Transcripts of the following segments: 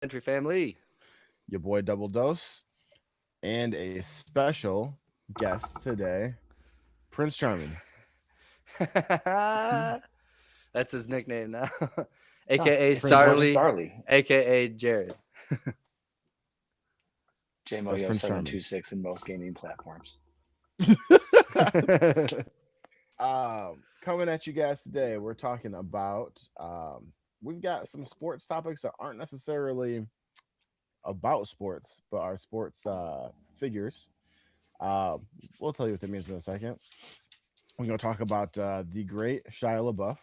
Entry family. Your boy Double Dose, and a special guest today, Prince Charming. That's his nickname now. Ah, AKA Prince George Starly, Starley, AKA Jared. That's JMoyo Prince Charming. 726 in most gaming platforms. Coming at you guys today, we're talking about we've got some sports topics that aren't necessarily about sports, but are sports figures. We'll tell you what that means in a second. We're going to talk about the great Shia Labeouf.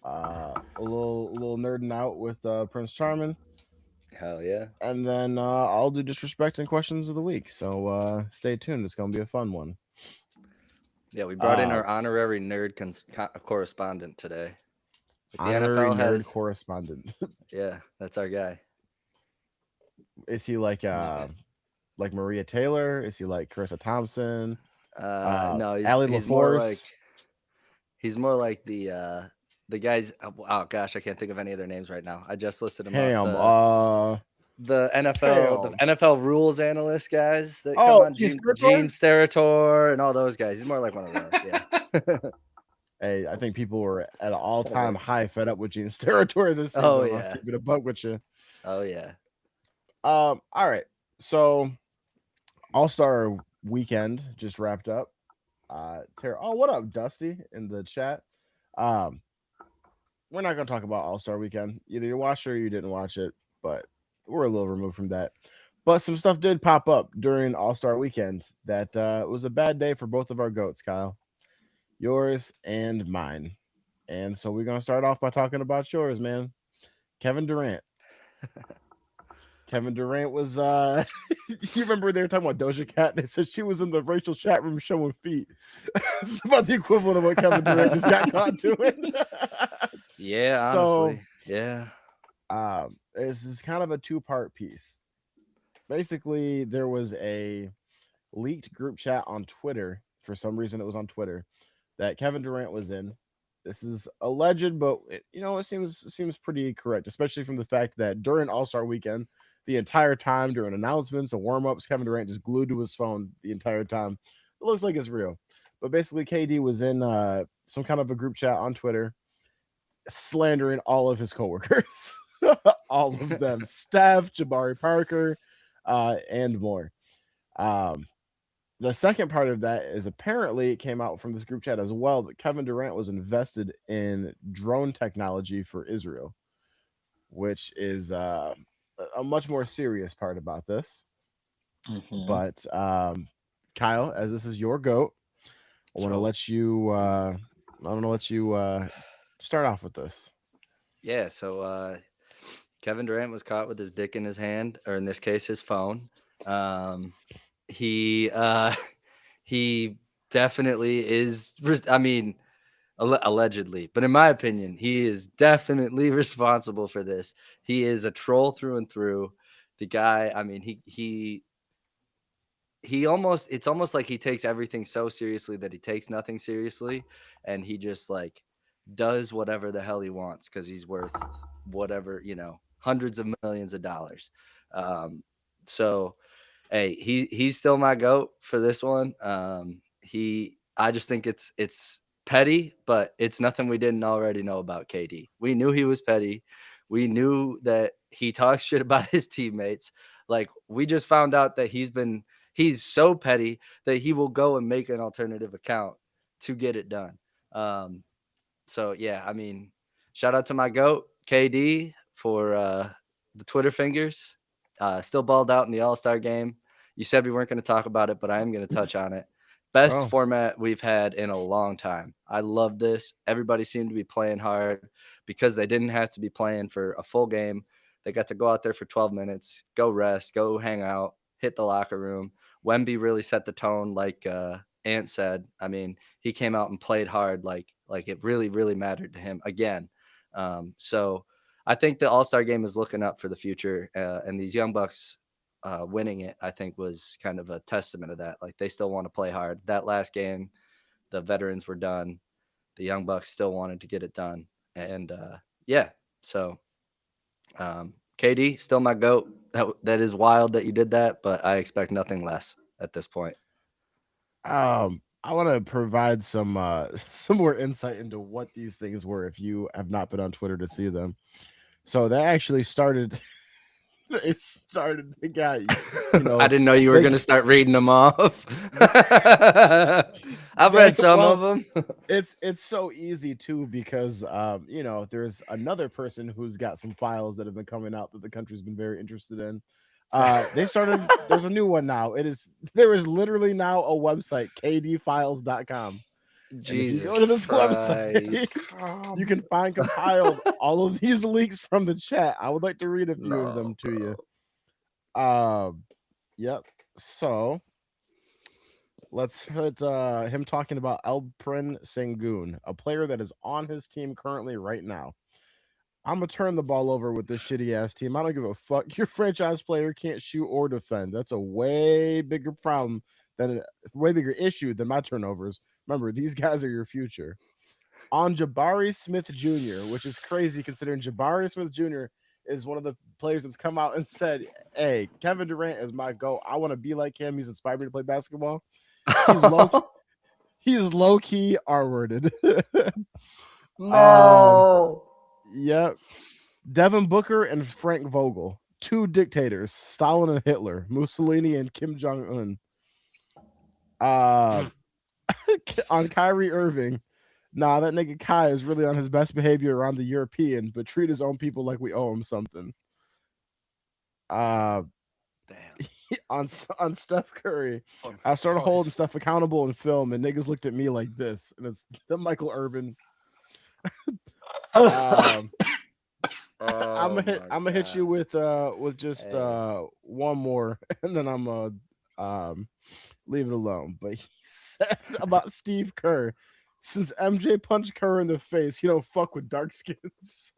A little nerding out with Prince Charming, Hell yeah. and then I'll do disrespect and questions of the week. So stay tuned; it's gonna be a fun one. Yeah, we brought in Uh, our honorary nerd correspondent today. Like the honorary NFL nerd has, correspondent. yeah, that's our guy. Is he Love it. like Maria Taylor? Is he like Carissa Thompson? No, Allie he's more like LaForce? the guys. Oh gosh, I can't think of any of their names right now. I just listed them up. Ham. The Ham. NFL rules analyst guys that come Oh, on, Gene Gene Steratore? Steratore and all those guys. He's more like one of those. Yeah. Hey, I think people were at an That'll all-time work. high fed up with Gene Steratore this Oh season. I'll yeah. keep it a buck with you. Oh yeah. All right. So All-Star weekend just wrapped up. Oh, what up, Dusty in the chat? Um, we're not gonna talk about All-Star weekend. Either you watched it or you didn't watch it, but we're a little removed from that. But some stuff did pop up during All-Star weekend that was a bad day for both of our goats, Kyle. Yours and mine. And so we're gonna start off by talking about yours, man. Kevin Durant. Kevin Durant was you remember they were talking about Doja Cat? They said she was in the racial chat room showing feet. It's about the equivalent of what Kevin Durant just got caught doing. Yeah, So honestly. Yeah. this is kind of a two-part piece. Basically, there was a leaked group chat on Twitter. For some reason, it was on Twitter that Kevin Durant was in. This is alleged, but it seems pretty correct, especially from the fact that during All Star Weekend, the entire time during announcements and warm ups, Kevin Durant just glued to his phone the entire time. It looks like it's real, but basically, KD was in some kind of a group chat on Twitter, slandering all of his coworkers, all of them, Steph, Jabari Parker, and more. Um, the second part of that is apparently it came out from this group chat as well that Kevin Durant was invested in drone technology for Israel, which is a much more serious part about this. Hmm. But Kyle, as this is your goat, I want to So let you. I want to let you start off with this. yeah, so Kevin Durant was caught with his dick in his hand, or in this case, his phone. Um, he he definitely is. I mean, allegedly, but in my opinion, he is definitely responsible for this. He is a troll through and through. The guy, I mean, he almost it's almost like he takes everything so seriously that he takes nothing seriously, and he just like does whatever the hell he wants because he's worth whatever, hundreds of millions of dollars. Um, so hey, he's still my goat for this one. I just think it's petty, but it's nothing we didn't already know about KD. We knew he was petty. We knew that he talks shit about his teammates. Like we just found out that he's so petty that he will go and make an alternative account to get it done. Um, so yeah, I mean, shout out to my goat KD for the Twitter fingers. Still balled out in the All Star game. You said we weren't going to talk about it, but I am going to touch on it. Best Oh, format we've had in a long time. I love this. Everybody seemed to be playing hard because they didn't have to be playing for a full game. They got to go out there for 12 minutes, go rest, go hang out, hit the locker room. Wemby really set the tone, like Ant said. I mean, he came out and played hard, like it really, really mattered to him again. So I think the All Star game is looking up for the future, and these young Bucks winning it, I think, was kind of a testament of that. Like they still want to play hard. That last game, the veterans were done. The young Bucks still wanted to get it done, and yeah. So KD still my goat. That is wild that you did that, but I expect nothing less at this point. I want to provide some some more insight into what these things were if you have not been on Twitter to see them. So they actually started they got I didn't know you were they going to start reading them off. they, I've read some of them. it's so easy too because there's another person who's got some files that have been coming out that the country's been very interested in. There's a new one now. There is literally now a website, kdfiles.com. And if you go to Jesus this website, Christ. you can find compiled all of these leaks from the chat. I would like to read a few of them to you. Yep. So let's hit him talking about Elprin Sengun, a player that is on his team currently right now. I'm gonna turn the ball over with this shitty ass team. I don't give a fuck. Your franchise player can't shoot or defend. That's a way bigger problem way bigger issue than my turnovers. Remember, these guys are your future. On Jabari Smith Jr., which is crazy considering Jabari Smith Jr. is one of the players that's come out and said, "Hey, Kevin Durant is my GOAT. I want to be like him. He's inspired me to play basketball." He's low key R-worded. No. Yep. Devin Booker and Frank Vogel, two dictators, Stalin and Hitler, Mussolini and Kim Jong-un. On Kyrie Irving, nah, that nigga Kai is really on his best behavior around the European, but treat his own people like we owe him something. Damn. On Steph Curry, I started holding stuff accountable in film, and niggas looked at me like this, and it's the Michael Irvin. I'm gonna hit you with just one more, and then I'm gonna leave it alone. But he said about Steve Kerr, since MJ punched Kerr in the face, he don't fuck with dark skins.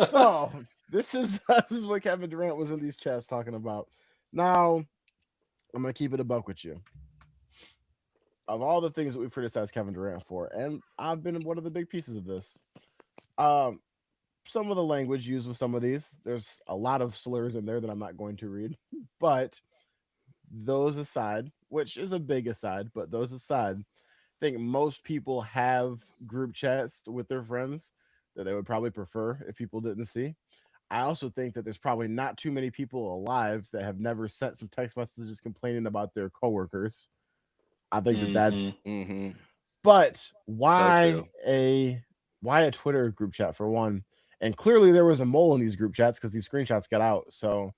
So this is what Kevin Durant was in these chats talking about. Now I'm gonna keep it a buck with you. Of all the things that we've criticized Kevin Durant for, and I've been one of the big pieces of this, some of the language used with some of these, there's a lot of slurs in there that I'm not going to read. But those aside, which is a big aside, but those aside, I think most people have group chats with their friends that they would probably prefer if people didn't see. I also think that there's probably not too many people alive that have never sent some text messages complaining about their coworkers. I think that that's. But why a Twitter group chat for one? And clearly there was a mole in these group chats because these screenshots got out. So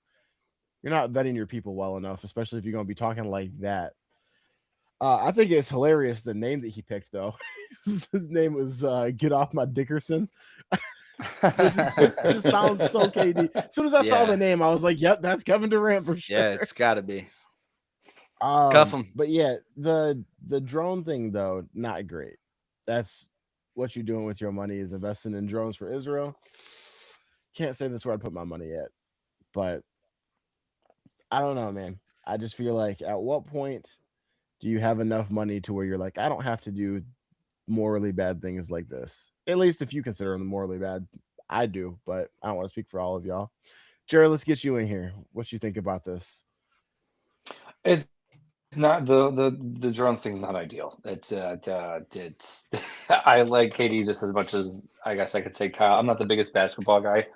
you're not vetting your people well enough, especially if you're going to be talking like that. I think it's hilarious the name that he picked though. His name was Get Off My Dickerson. Which just sounds so KD. As soon as I saw the name, I was like, "Yep, that's Kevin Durant for sure." Yeah, it's got to be. Cuff him. But yeah, the drone thing though, not great. That's what you're doing with your money is investing in drones for Israel. Can't say that's where I'd put my money at, but I don't know, man. I just feel like at what point do you have enough money to where you're like, I don't have to do morally bad things like this? At least if you consider them morally bad, I do, but I don't want to speak for all of y'all. Jared, let's get you in here. What you think about this? It's not the drone thing's not ideal. It's I like KD just as much as I guess I could say Kyle. I'm not the biggest basketball guy.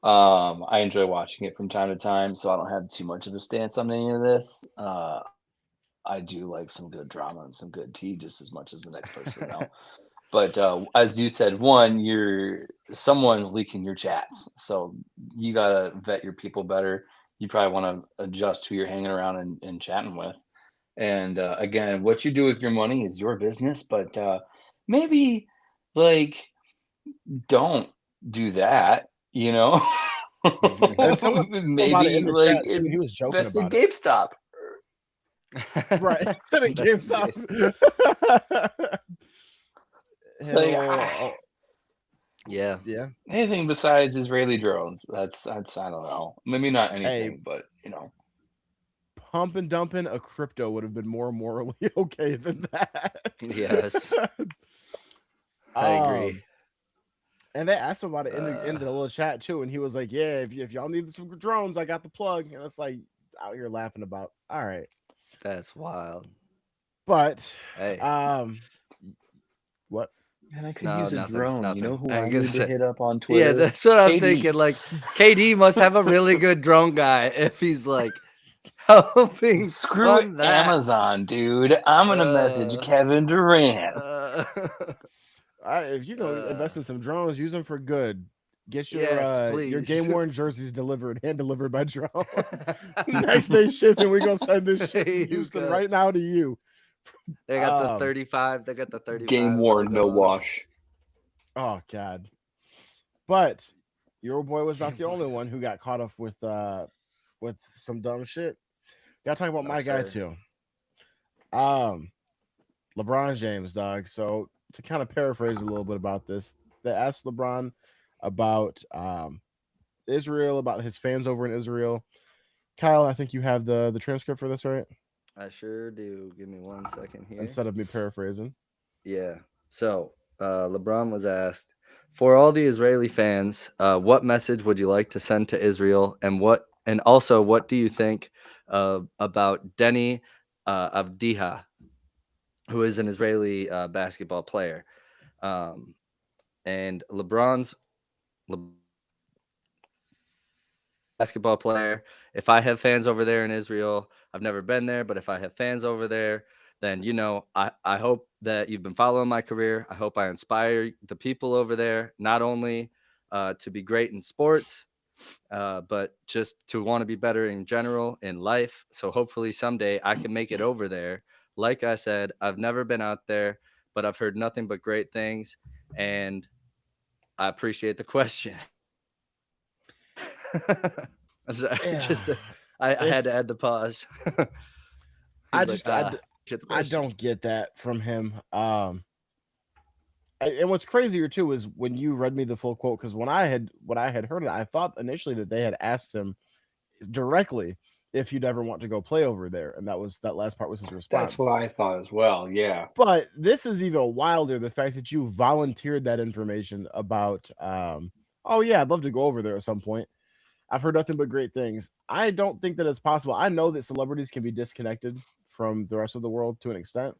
I enjoy watching it from time to time, so I don't have too much of a stance on any of this. I do like some good drama and some good tea just as much as the next person now. But as you said, one, you're someone leaking your chats, so you gotta vet your people better. You probably want to adjust who you're hanging around and chatting with. And again, what you do with your money is your business, but maybe like don't do that, you know? And someone Maybe in the like chat too, he was joking invest in about it. GameStop. Right. Instead of GameStop. Yeah. Anything besides Israeli drones. That's I don't know. Maybe not anything, but you know. Pump and dumping a crypto would have been more morally okay than that. Yes. I agree. And they asked him about it in Uh, the little chat too, and he was like, "Yeah, if y'all need some drones, I got the plug." And it's like out here laughing about. All right, that's wild. but Hey, um, what? Man, I could no, use a nothing, drone. You know nothing. who I I ain't gonna need to say. hit up on Yeah, Twitter? that's what I'm KD. thinking. Like, KD must have a really good drone guy if he's like helping Screw fund that. Amazon, dude. I'm gonna message Uh, Kevin Durant. uh, If you go uh, invest in some drones, use them for good. Get yes, your please. game worn jerseys delivered, hand delivered by drone. Next day shipping, we gonna send this shit There from you Houston go. right now to you. They got the Um, 35. They got the Game 35 worn, no logo on it. wash. oh god. But your boy was not Game the one. only one who got caught up with some dumb shit. Gotta talk about Oh, my guy sir. too. Um, LeBron James, dog. So to kind of paraphrase a little bit about this, they asked LeBron about Israel, about his fans over in Israel. Kyle, I think you have the transcript for this, right? I sure do. Give me 1 second here. Instead of me paraphrasing. Yeah. So LeBron was asked, for all the Israeli fans, what message would you like to send to Israel, and also what do you think about Denny Avdiha, who is an Israeli basketball player, um, and LeBron's basketball player. If I have fans over there in Israel, I've never been there, but if I have fans over there, then I hope that you've been following my career. I hope I inspire the people over there, not only to be great in sports, but just to want to be better in general in life. So hopefully someday I can make it over there. Like I said, I've never been out there, but I've heard nothing but great things, and I appreciate the question. I'm sorry. Yeah, I had to it's add the pause. He's I like, just I shit the I question. don't get that from him. And what's crazier too is when you read me the full quote, because when I had heard it, I thought initially that they had asked him directly if he'd ever want to go play over there, and that last part was his That's response. what I thought as well. Yeah. But this is even wilder, the fact that you volunteered that information about oh yeah, I'd love to go over there at some point. I've heard nothing but great things. I don't think that it's possible. I know that celebrities can be disconnected from the rest of the world to an extent.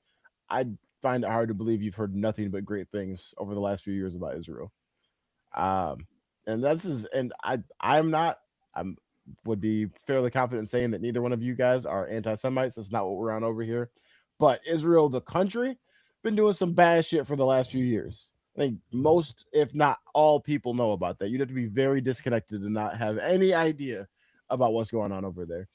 I find it hard to believe you've heard nothing but great things over the last few years about Israel. Um, and that's is, and I'm not, I'm would be fairly confident saying that neither one of you guys are anti-Semites. That's not what we're on over here. But Israel, the country, been doing some bad shit for the last few years. I think most, if not all, people know about that. You'd have to be very disconnected to not have any idea about what's going on over there.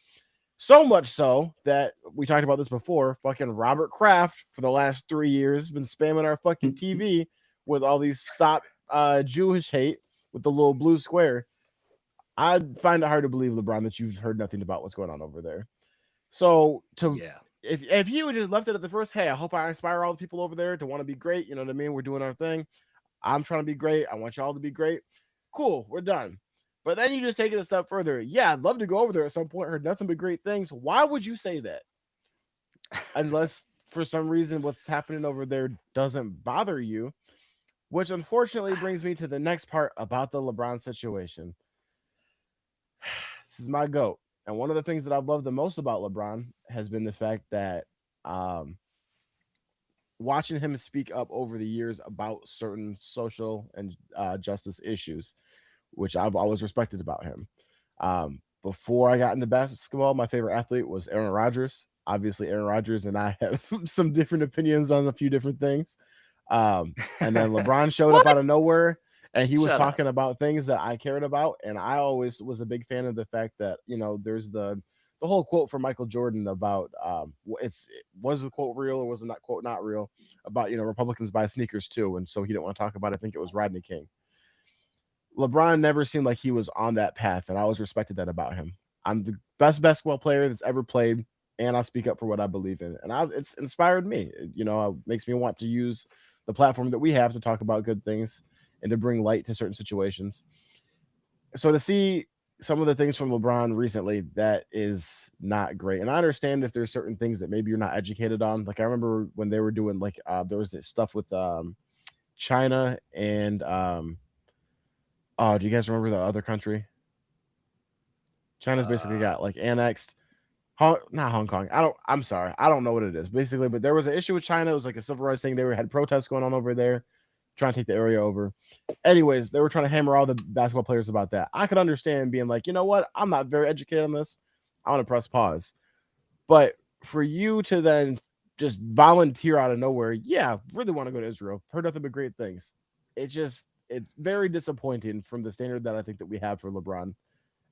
So much so that we talked about this before. Fucking Robert Kraft for the last 3 years been spamming our fucking TV with all these stop Jewish hate with the little blue square. I find it hard to believe, LeBron, that you've heard nothing about what's going on over there. So to Yeah. if you would just left it at the first, hey, I hope I inspire all the people over there to want to be great. You know what I mean? We're doing our thing. I'm trying to be great. I want y'all to be great. Cool, we're done. But then you just take it a step further. Yeah, I'd love to go over there at some point. Heard nothing but great things. Why would you say that? Unless for some reason what's happening over there doesn't bother you, which unfortunately brings me to the next part about the LeBron situation. This is my goat. And one of the things that I've loved the most about LeBron has been the fact that um, watching him speak up over the years about certain social and justice issues, which I've always respected about him. Before I got into basketball, my favorite athlete was Aaron Rodgers. Obviously, Aaron Rodgers and I have some different opinions on a few different things. And then LeBron showed up What? out of nowhere and he was Shut up. talking about things that I cared about. And I always was a big fan of the fact that, there's the whole quote from Michael Jordan about was the quote real or was it not quote not real about Republicans buy sneakers too, and so he didn't want to talk about it. I think it was Rodney King. LeBron never seemed like he was on that path, and I always respected that about him. I'm the best basketball player that's ever played, and I speak up for what I believe in, and it's inspired me. It makes me want to use the platform that we have to talk about good things and to bring light to certain situations. So to see some of the things from LeBron recently, that is not great. And I understand if there's certain things that maybe you're not educated on. Like I remember when they were doing there was this stuff with China and Oh, do you guys remember the other country? China's basically Uh, got like annexed. Not Hong Kong. I'm sorry. I don't know what it is basically, but there was an issue with China. It was like a civil rights thing. Had protests going on over there, trying to take the area over. Anyways, they were trying to hammer all the basketball players about that. I could understand being like, you know what? I'm not very educated on this. I want to press pause. But for you to then just volunteer out of nowhere, yeah, really want to go to Israel. Heard nothing but great things. It's very disappointing from the standard that I think that we have for LeBron,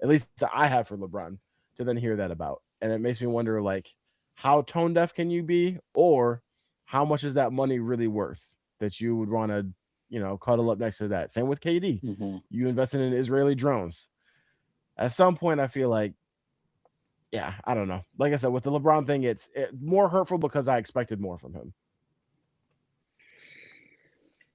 at least that I have for LeBron, to then hear that about. And it makes me wonder, like, how tone deaf can you be, or how much is that money really worth that you would want to, cuddle up next to that? Same with KD. Mhm. You invested in Israeli drones. At some point, I feel like, yeah, I don't know. Like I said, with the LeBron thing, it's more hurtful because I expected more from him.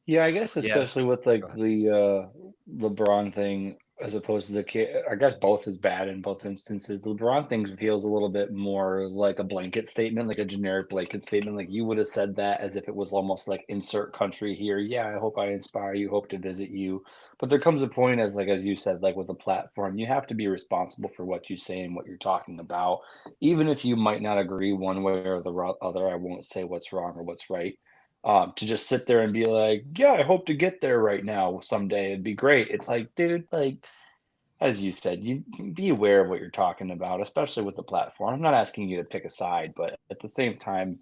Yeah, I guess yeah. especially with Go like ahead. the LeBron thing as opposed to the kid. I guess both is bad in both instances. The LeBron thing feels a little bit more like a blanket statement, like a generic blanket statement. Like you would have said that as if it was almost like insert country here. Yeah, I hope I inspire you, hope to visit you. But there comes a point as you said, like with a platform, you have to be responsible for what you say and what you're talking about. Even if you might not agree one way or the other, I won't say what's wrong or what's right, to just sit there and be like, "Yeah, I hope to get there right now someday. It'd be great." It's like, dude, like as you said, you be aware of what you're talking about, especially with the platform. I'm not asking you to pick a side, but at the same time,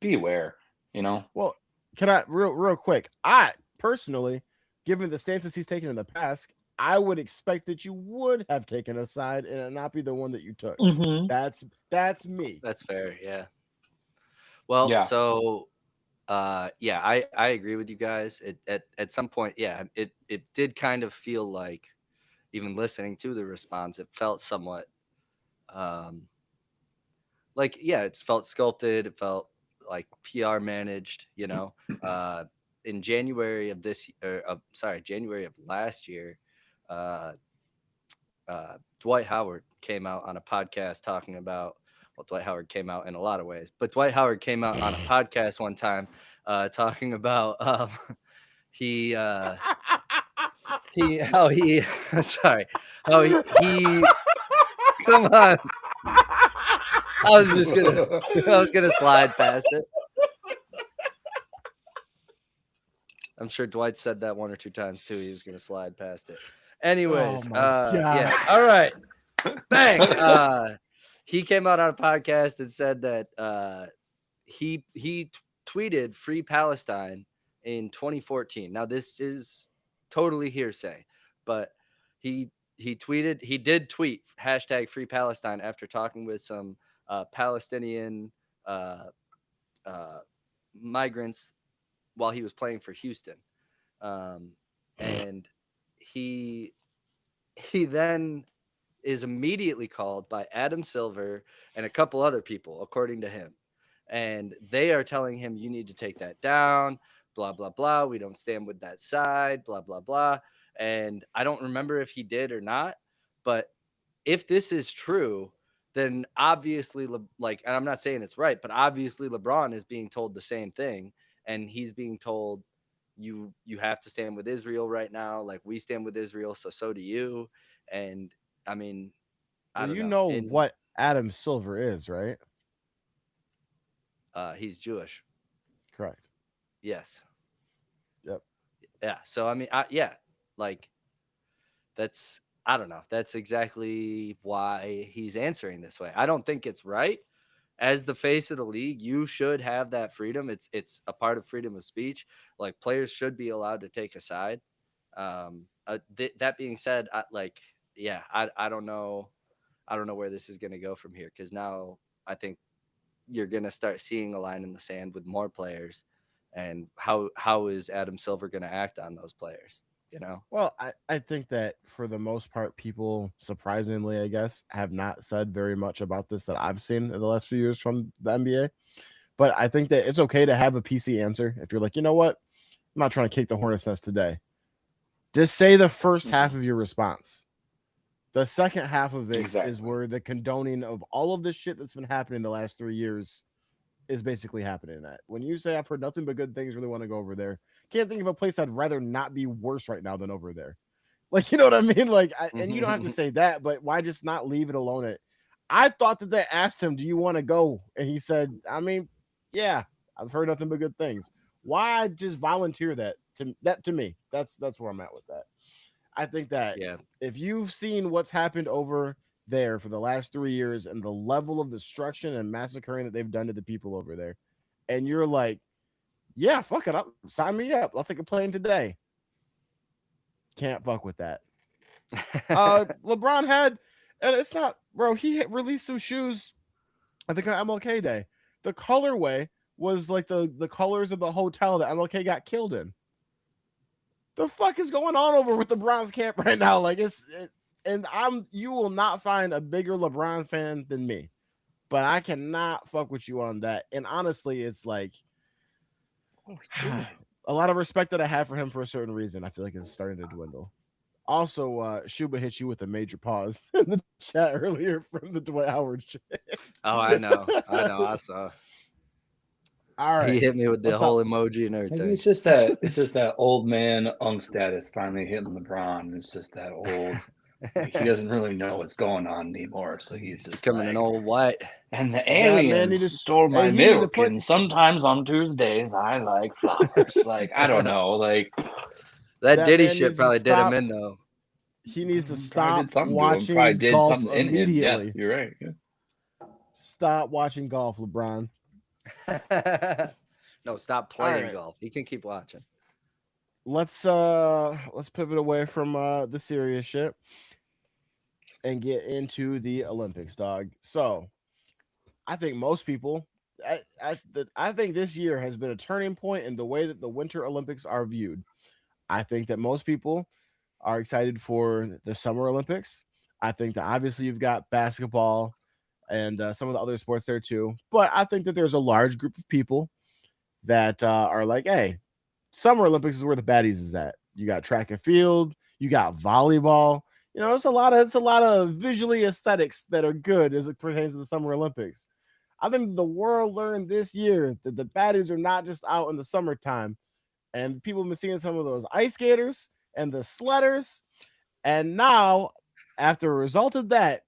be aware, you know? Well, can I real quick? I personally, given the stances he's taken in the past, I would expect that you would have taken a side and it not be the one that you took. Mhm. That's me. That's fair. Yeah. Well, Yeah. so yeah, I agree with you guys. At some point, yeah, it did kind of feel like, even listening to the response, it felt somewhat um like, yeah, it's felt sculpted, it felt like PR managed, you know. Uh in January of January of last year, uh Dwight Howard came out on a podcast talking about, well, Dwight Howard came out in a lot of ways, but Dwight Howard came out on a podcast one time talking about he how he sorry, how he come on. I was just gonna I was gonna slide past it. I'm sure Dwight said that one or two times too. He was gonna slide past it. Oh Anyways, my god. yeah. All right. Bang. He came out on a podcast and said that he tweeted "Free Palestine" in 2014. Now this is totally hearsay, but he did tweet hashtag Free Palestine after talking with some Palestinian uh, uh, migrants while he was playing for Houston, um, and he he then is immediately called by Adam Silver and a couple other people, according to him. And they are telling him, you need to take that down, blah, blah, blah. We don't stand with that side, blah, blah, blah. And I don't remember if he did or not. But if this is true, then obviously, like, and I'm not saying it's right, but obviously LeBron is being told the same thing. And he's being told, you have to stand with Israel right now. Like we stand with Israel, so do you. And I mean, I Well, don't you know. know And what Adam Silver is, right? he's Jewish. Correct. Yes. Yep. Yeah. So I mean, yeah, like that's I don't know. That's exactly why he's answering this way. I don't think it's right. As the face of the league, you should have that freedom. It's a part of freedom of speech. Like players should be allowed to take a side. That being said, yeah, I don't know. I don't know where this is going to go from here because now I think you're going to start seeing a line in the sand with more players, and how is Adam Silver going to act on those players? You know? Well, I think that for the most part, people surprisingly, I guess, have not said very much about this that I've seen in the last few years from the NBA. But I think that it's okay to have a PC answer if you're like, you know what, I'm not trying to kick the hornet's nest today. Just say the first half Mhm. of your response. The second half of it is Exactly. where the condoning of all of this shit that's been happening the last 3 years is basically happening at. When you say I've heard nothing but good things, really want to go over there. Can't think of a place I'd rather not be worse right now than over there. Like, you know what I mean? Like, and you don't have to say that, but why just not leave it alone? I thought that they asked him, "Do you want to go?" And he said, "I mean, yeah, I've heard nothing but good things." Why just volunteer that? To me, that's where I'm at with that. I think that Yeah. if you've seen what's happened over there for the last 3 years and the level of destruction and massacring that they've done to the people over there, and you're like, yeah, fuck it, sign me up. I'll take a plane today. Can't fuck with that. LeBron had, and it's not, bro. He released some shoes, I think on MLK Day. The colorway was like the colors of the hotel that MLK got killed in. The fuck is going on over with the Browns camp right now? Like and you will not find a bigger LeBron fan than me, but I cannot fuck with you on that. And honestly, it's like a lot of respect that I had for him for a certain reason, I feel like is starting to dwindle. Also, Shuba hit you with a major pause in the chat earlier from the Dwight Howard shit. Oh, I know. I saw. All right, He hit me with the What's whole up? emoji and Maybe everything. it's just that old man unk status finally hitting LeBron. It's just that old. Like, he doesn't really know what's going on anymore, so he's just Becoming like, an old white. and the That man aliens needed. stole my Hey, he needed to milk, put. and sometimes on Tuesdays I like flowers. Like, I don't know, like That Diddy man shit needs to probably did him stop. in though. He needs to probably stop did something to him. Probably watching did golf something in him. immediately. Yes, you're right. Yeah. Stop watching golf, LeBron. No, stop playing right. golf. He can keep watching. Let's pivot away from the serious shit and get into the Olympics, dog. So, I think most people, I think this year has been a turning point in the way that the Winter Olympics are viewed. I think that most people are excited for the Summer Olympics. I think that obviously you've got basketball and some of the other sports there too. But I think that there's a large group of people that are like, hey, Summer Olympics is where the baddies is at. You got track and field, you got volleyball. You know, it's a lot of visually aesthetics that are good as it pertains to the Summer Olympics. I think the world learned this year that the baddies are not just out in the summertime, and people have been seeing some of those ice skaters and the sledders. And now, after a result of that,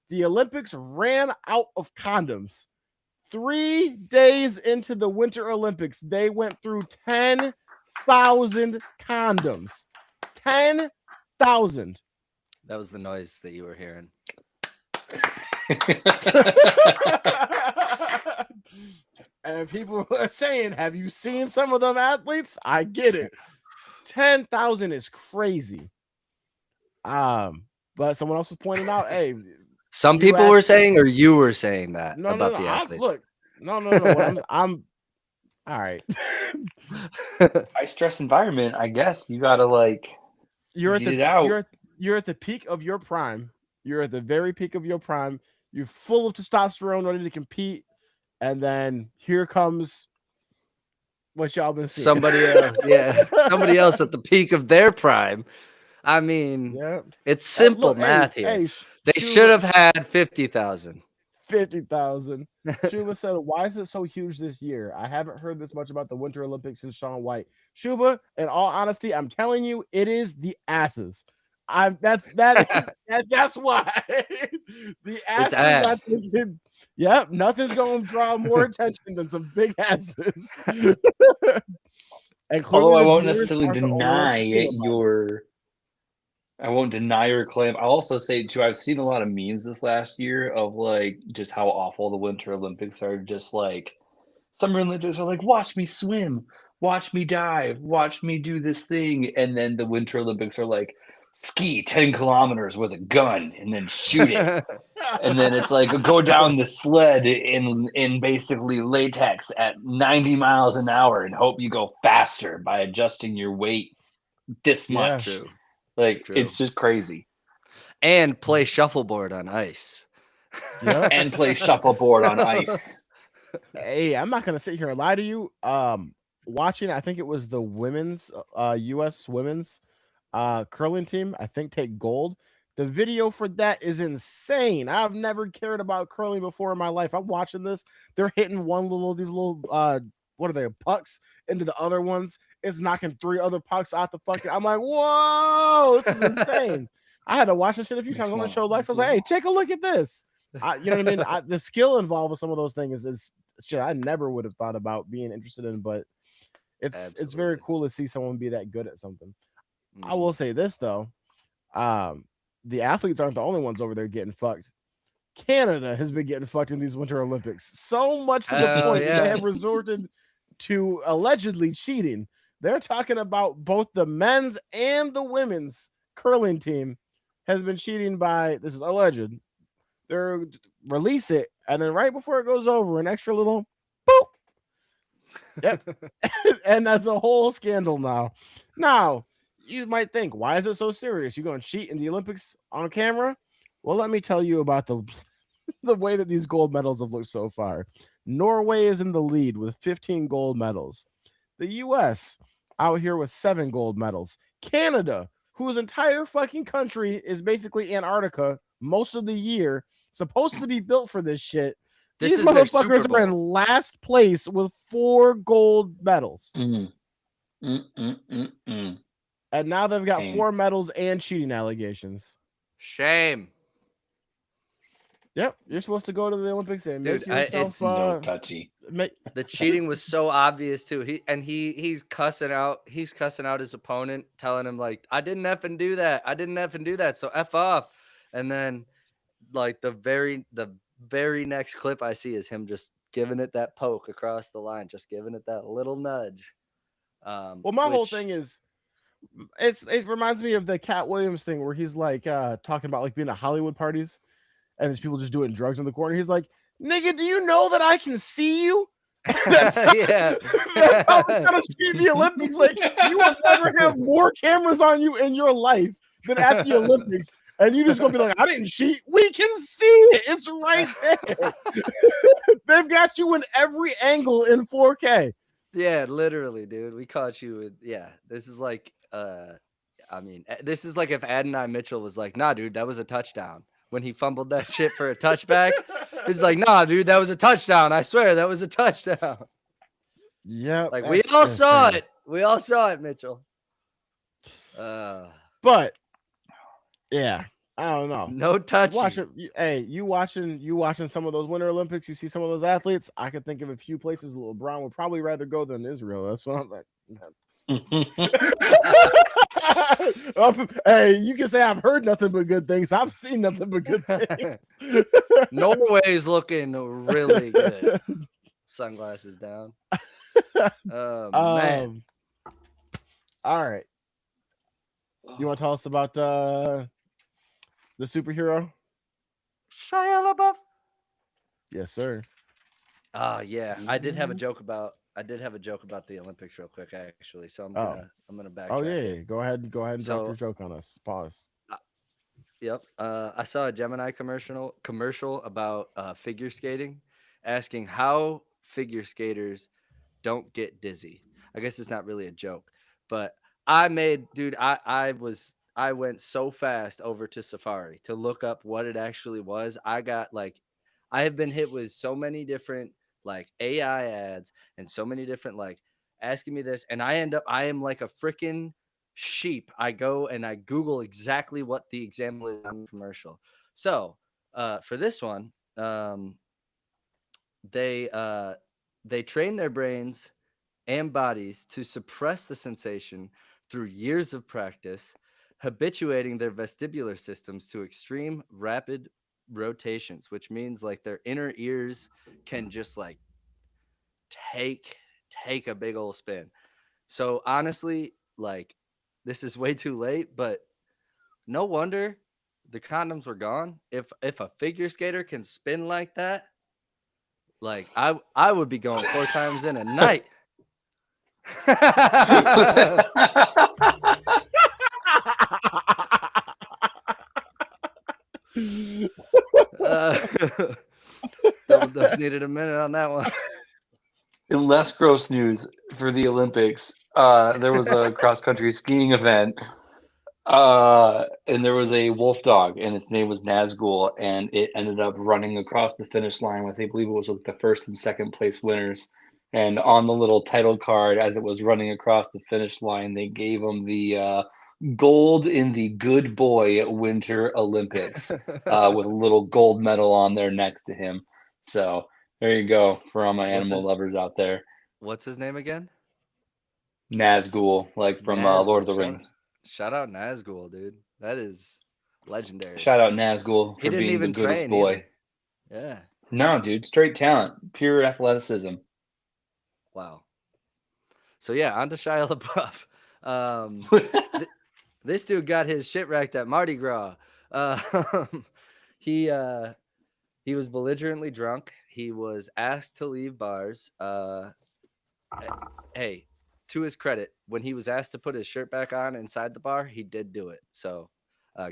the Olympics ran out of condoms. 3 days into the Winter Olympics, they went through 10,000 condoms. 10,000. That was the noise that you were hearing. And people are saying, have you seen some of them athletes? I get it. 10,000 is crazy. But someone else was pointing out, hey, some people were saying, or you were saying that about the athletes. Look, no. I'm all right. High stress environment, I guess you gotta like You're at get the it out. you're at the peak of your prime. You're at the very peak of your prime. You're full of testosterone, ready to compete, and then here comes what y'all been seeing. Somebody else, yeah, somebody else at the peak of their prime. I mean, it's simple math here. Hey, they should have had 50,000. 50,000. Shuba said, "Why is it so huge this year? I haven't heard this much about the Winter Olympics since Shaun White." Shuba, in all honesty, I'm telling you, it is the asses. That's why the asses. I think yep, nothing's going to draw more attention than some big asses. And although I won't necessarily deny I won't deny your claim. I'll also say too, I've seen a lot of memes this last year of like just how awful the Winter Olympics are. Just like Summer Olympics are like, watch me swim, watch me dive, watch me do this thing, and then the Winter Olympics are like ski 10 kilometers with a gun and then shoot it. And then it's like go down the sled in basically latex at 90 miles an hour and hope you go faster by adjusting your weight this much. True. Like it's just crazy. And play shuffleboard on ice. Yeah. And play shuffleboard on ice. Hey, I'm not gonna sit here and lie to you. Watching, I think it was the women's US women's curling team, I think take gold. The video for that is insane. I've never cared about curling before in my life. I'm watching this. They're hitting these little what are they, pucks into the other ones, it's knocking 3 other pucks out the fucking. I'm like, whoa, this is insane. I had to watch this shit a few times. I'm gonna show Lex. I was like, hey, take a look at this. You know what I mean? The skill involved with some of those things is shit I never would have thought about being interested in, but it's very cool to see someone be that good at something. I will say this though, the athletes aren't the only ones over there getting fucked. Canada has been getting fucked in these Winter Olympics so much to the point that they have resorted to allegedly cheating. They're talking about both the men's and the women's curling team has been cheating by, this is alleged. They're release it, and then right before it goes over, an extra little boop. Yep. And that's a whole scandal now. Now, you might think, why is it so serious? You're going to cheat in the Olympics on camera? Well, let me tell you about the way that these gold medals have looked so far. Norway is in the lead with 15 gold medals. The U.S. out here with 7 gold medals. Canada, whose entire fucking country is basically Antarctica most of the year, supposed to be built for this shit. These motherfuckers are in last place with 4 gold medals. And now they've got 4 medals and cheating allegations. Shame. Yep, you're supposed to go to the Olympics and make yourself it's no touchy. The cheating was so obvious too. He's cussing out his opponent, telling him like, I didn't effing do that. So F off. And then like the very next clip I see is him just giving it that poke across the line, just giving it that little nudge. Well, my whole thing is it reminds me of the Cat Williams thing where he's like talking about like being at Hollywood parties. And there's people just doing drugs in the corner. He's like, nigga, do you know that I can see you? That's how we're going to treat the Olympics. Like, you will never have more cameras on you in your life than at the Olympics. And you just going to be like, I didn't cheat. We can see it. It's right there. They've got you in every angle in 4K. Yeah, literally, dude. We caught you. This is like, this is like if Adonai Mitchell was like, nah, dude, that was a touchdown. When he fumbled that shit for a touchback, he's like, nah, dude, that was a touchdown. I swear that was a touchdown. Yeah. Like we all saw it. We all saw it, Mitchell. But yeah, I don't know. No touch. You watching some of those Winter Olympics, you see some of those athletes. I can think of a few places LeBron would probably rather go than Israel. That's what I'm like. Hey, you can say I've heard nothing but good things. I've seen nothing but good things. Norway's looking really good. Sunglasses down. Man. All right. You want to tell us about the superhero? Shia Labeouf. Yes, sir. Yeah. I did have a joke about the Olympics real quick, actually. So I'm gonna backtrack. Oh yeah. Go ahead and drop your joke on us. Pause. Yep. I saw a Gemini commercial about figure skating, asking how figure skaters don't get dizzy. I guess it's not really a joke, but I went so fast over to Safari to look up what it actually was. I have been hit with so many different like AI ads and so many different like asking me this, and I am like a freaking sheep. I go and I Google exactly what the example is on the commercial. So for this one, they train their brains and bodies to suppress the sensation through years of practice, habituating their vestibular systems to extreme rapid rotations, which means like their inner ears can just like take a big old spin. So honestly, like this is way too late, but no wonder the condoms were gone. If a figure skater can spin like that, like I would be going 4 times in a night. Those needed a minute on that one. In less gross news for the Olympics, there was a cross-country skiing event, and there was a wolf dog, and its name was Nazgul, and it ended up running across the finish line with, I believe it was like the first and second place winners, And on the little title card, as it was running across the finish line, they gave him the gold in the Good Boy Winter Olympics with a little gold medal on there next to him. So there you go for all my What's animal his lovers out there. What's his name again? Nazgul, like from Lord of Nazgul. the Rings. Shout out Nazgul, dude. That is legendary. Shout out Nazgul He for didn't being the even goodest train boy. either. Yeah. No, dude, straight talent, pure athleticism. Wow. So yeah, on to Shia LaBeouf. Th- this dude got his shit wrecked at Mardi Gras. Uh, he uh, he was belligerently drunk. He was asked to leave bars. Hey, to his credit, when he was asked to put his shirt back on inside the bar, he did do it. So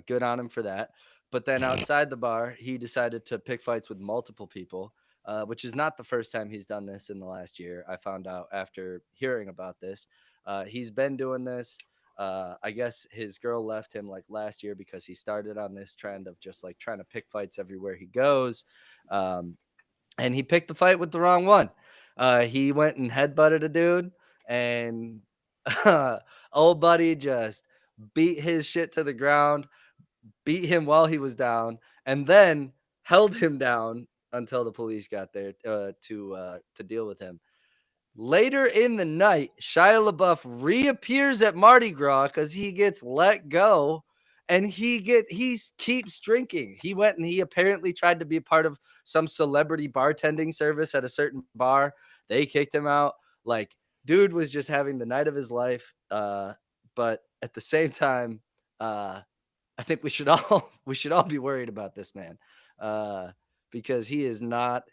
good on him for that. But then outside the bar, he decided to pick fights with multiple people, which is not the first time he's done this in the last year. I found out after hearing about this. He's been doing this. I guess his girl left him like last year because he started on this trend of just like trying to pick fights everywhere he goes. Um, and he picked the fight with the wrong one. He went and headbutted a dude, and old buddy just beat his shit to the ground, beat him while he was down, and then held him down until the police got there to deal with him. Later in the night, Shia LaBeouf reappears at Mardi Gras because he gets let go, and he keeps drinking. He went and he apparently tried to be a part of some celebrity bartending service at a certain bar. They kicked him out. Like, dude was just having the night of his life. But at the same time, I think we should all be worried about this man. Because he is not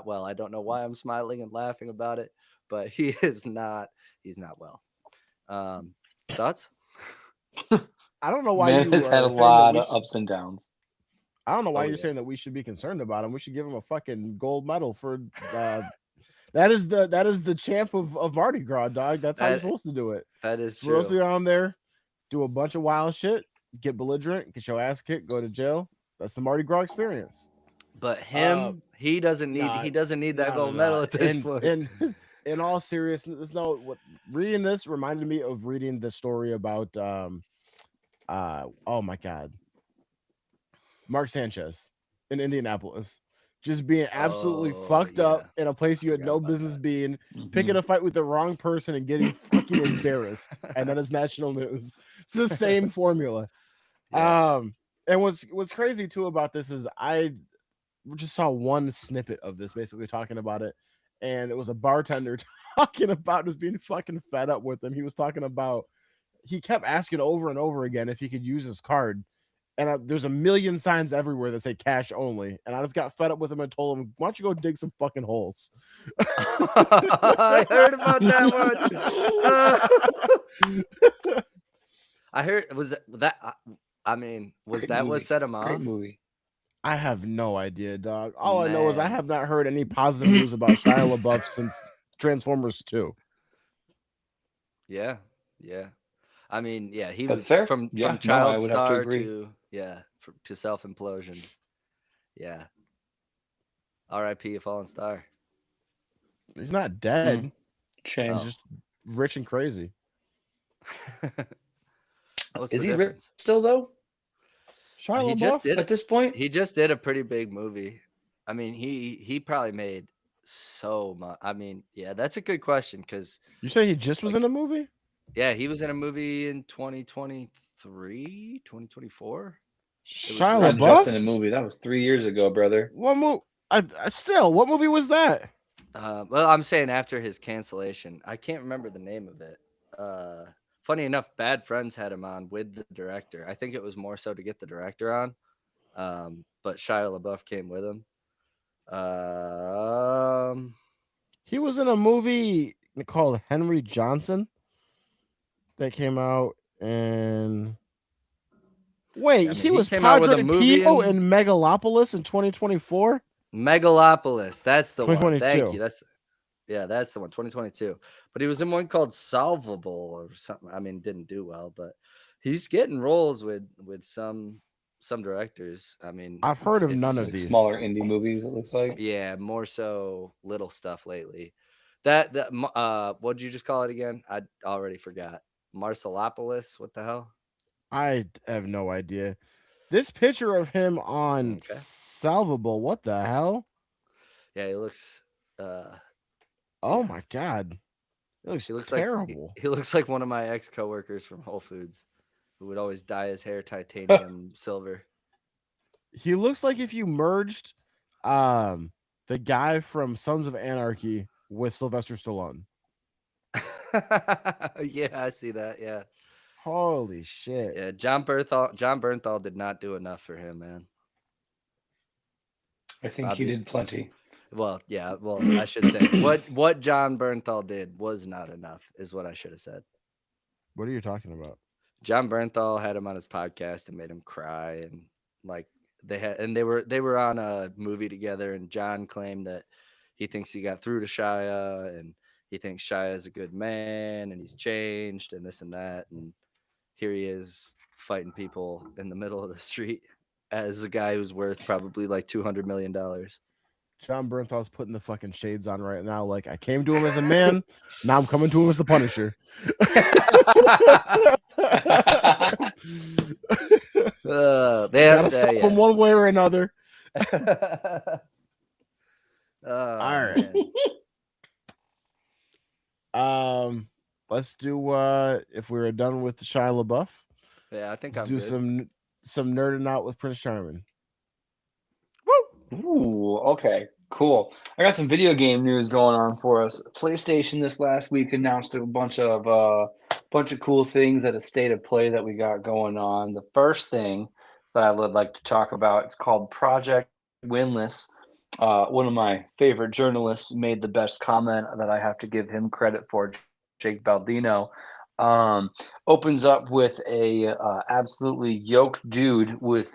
well. I don't know why I'm smiling and laughing about it, but he's not well. Thoughts? I don't know why Man you has had a are saying that lot we of should. ups and downs. I don't know why Oh you're yeah. saying that we should be concerned about him. We should give him a fucking gold medal for that is the champ of Mardi Gras, dog. That's how you're That supposed to do it. that is Supposed to true. go on there, do a bunch of wild shit, get belligerent, get your ass kicked, go to jail. That's the Mardi Gras experience. But Uh, him, he doesn't need nah, he doesn't need that no, no, gold medal no. at this And point. and in all seriousness, no. What reading this reminded me of reading the story about oh my god, Mark Sanchez in Indianapolis, just being absolutely Oh fucked up yeah. in a place I you had forgot no about business that. being, picking Mhm. a fight with the wrong person and getting fucking embarrassed, and then it's national news. It's the same formula. Yeah. And what's crazy too about this is I just saw one snippet of this basically talking about it, and it was a bartender talking about just being fucking fed up with him. He was talking about he kept asking over and over again if he could use his card, and there's a million signs everywhere that say cash only, and I just got fed up with him and told him, "Why don't you go dig some fucking holes?" I heard about that one. I heard was that I mean, was Great that what movie. set him Great off? movie. I have no idea, dog. All I know is I Man. have not heard any positive news about Shia LaBeouf since Transformers 2. Yeah. Yeah. I mean, yeah, he That's was fair. from Yeah, no, I child would have to star agree. to to self implosion. Yeah. R.I.P. a fallen star. He's not dead. Shame. He's Oh. just rich and crazy. What's Is the he rich difference? still though? Shia He just LaBeouf? did At this point? he just did a pretty big movie. I mean, he probably made so much. I mean, yeah, that's a good question because You say he just was like in a movie? yeah, he was in a movie in 2023, 2024. It was It's Shia not recent. just in a LaBeouf? movie. That was 3 years ago, brother. What movie? Still, what movie was that? Well, I'm saying after his cancellation, I can't remember the name of it. Uh, Funny enough, Bad Friends had him on with the director. I think it was more so to get the director on, but Shia LaBeouf came with him. Um, He was in a movie called Henry Johnson that came out and yeah, wait, I mean, he he was came out with a Padre movie Pio in in Megalopolis in 2024? Megalopolis. That's the one. Thank 2022. you. That's the one. 2022. But he was in one called Solvable or something. I mean, didn't do well, but he's getting roles with some directors. I mean, I've heard of none it's of Like these. smaller indie movies, it looks like. yeah, more so little stuff lately. What'd you just call it again? I already forgot. Marcelopolis. What the hell? I have no idea. This picture of him on Okay. Salvable, what the hell? Yeah, he looks. Uh, Oh yeah, my god. It looks he looks like terrible. he looks like one of my ex coworkers from Whole Foods, who would always dye his hair titanium silver. He looks like if you merged um the guy from Sons of Anarchy with Sylvester Stallone. Yeah, I see that. Yeah, Holy shit. yeah. John Bernthal did not do enough for him, man. I think he Bobby. did plenty. Well, yeah. Well, I should say what John Bernthal did was not enough, is what I should have said. What are you talking about? John Bernthal had him on his podcast and made him cry, and like they were on a movie together, and John claimed that he thinks he got through to Shia, and he thinks Shia is a good man and he's changed and this and that, and here he is fighting people in the middle of the street as a guy who's worth probably like $200 million. John Bernthal's putting the fucking shades on right now. Like, I came to him as a man. Now I'm coming to him as the Punisher. They have Gotta to, stop yeah. him one way or another. Oh, All right. man. Let's do if we were done with Shia LaBeouf, Yeah, I think let's I'm do good. some nerding out with Prince Charming. Ooh, okay, cool. I got some video game news going on for us. PlayStation this last week announced a bunch of cool things at a state of play that we got going on. The first thing that I would like to talk about, it's called Project Winless. One of my favorite journalists made the best comment that I have to give him credit for, Jake Baldino. Um, Opens up with a absolutely yoked dude with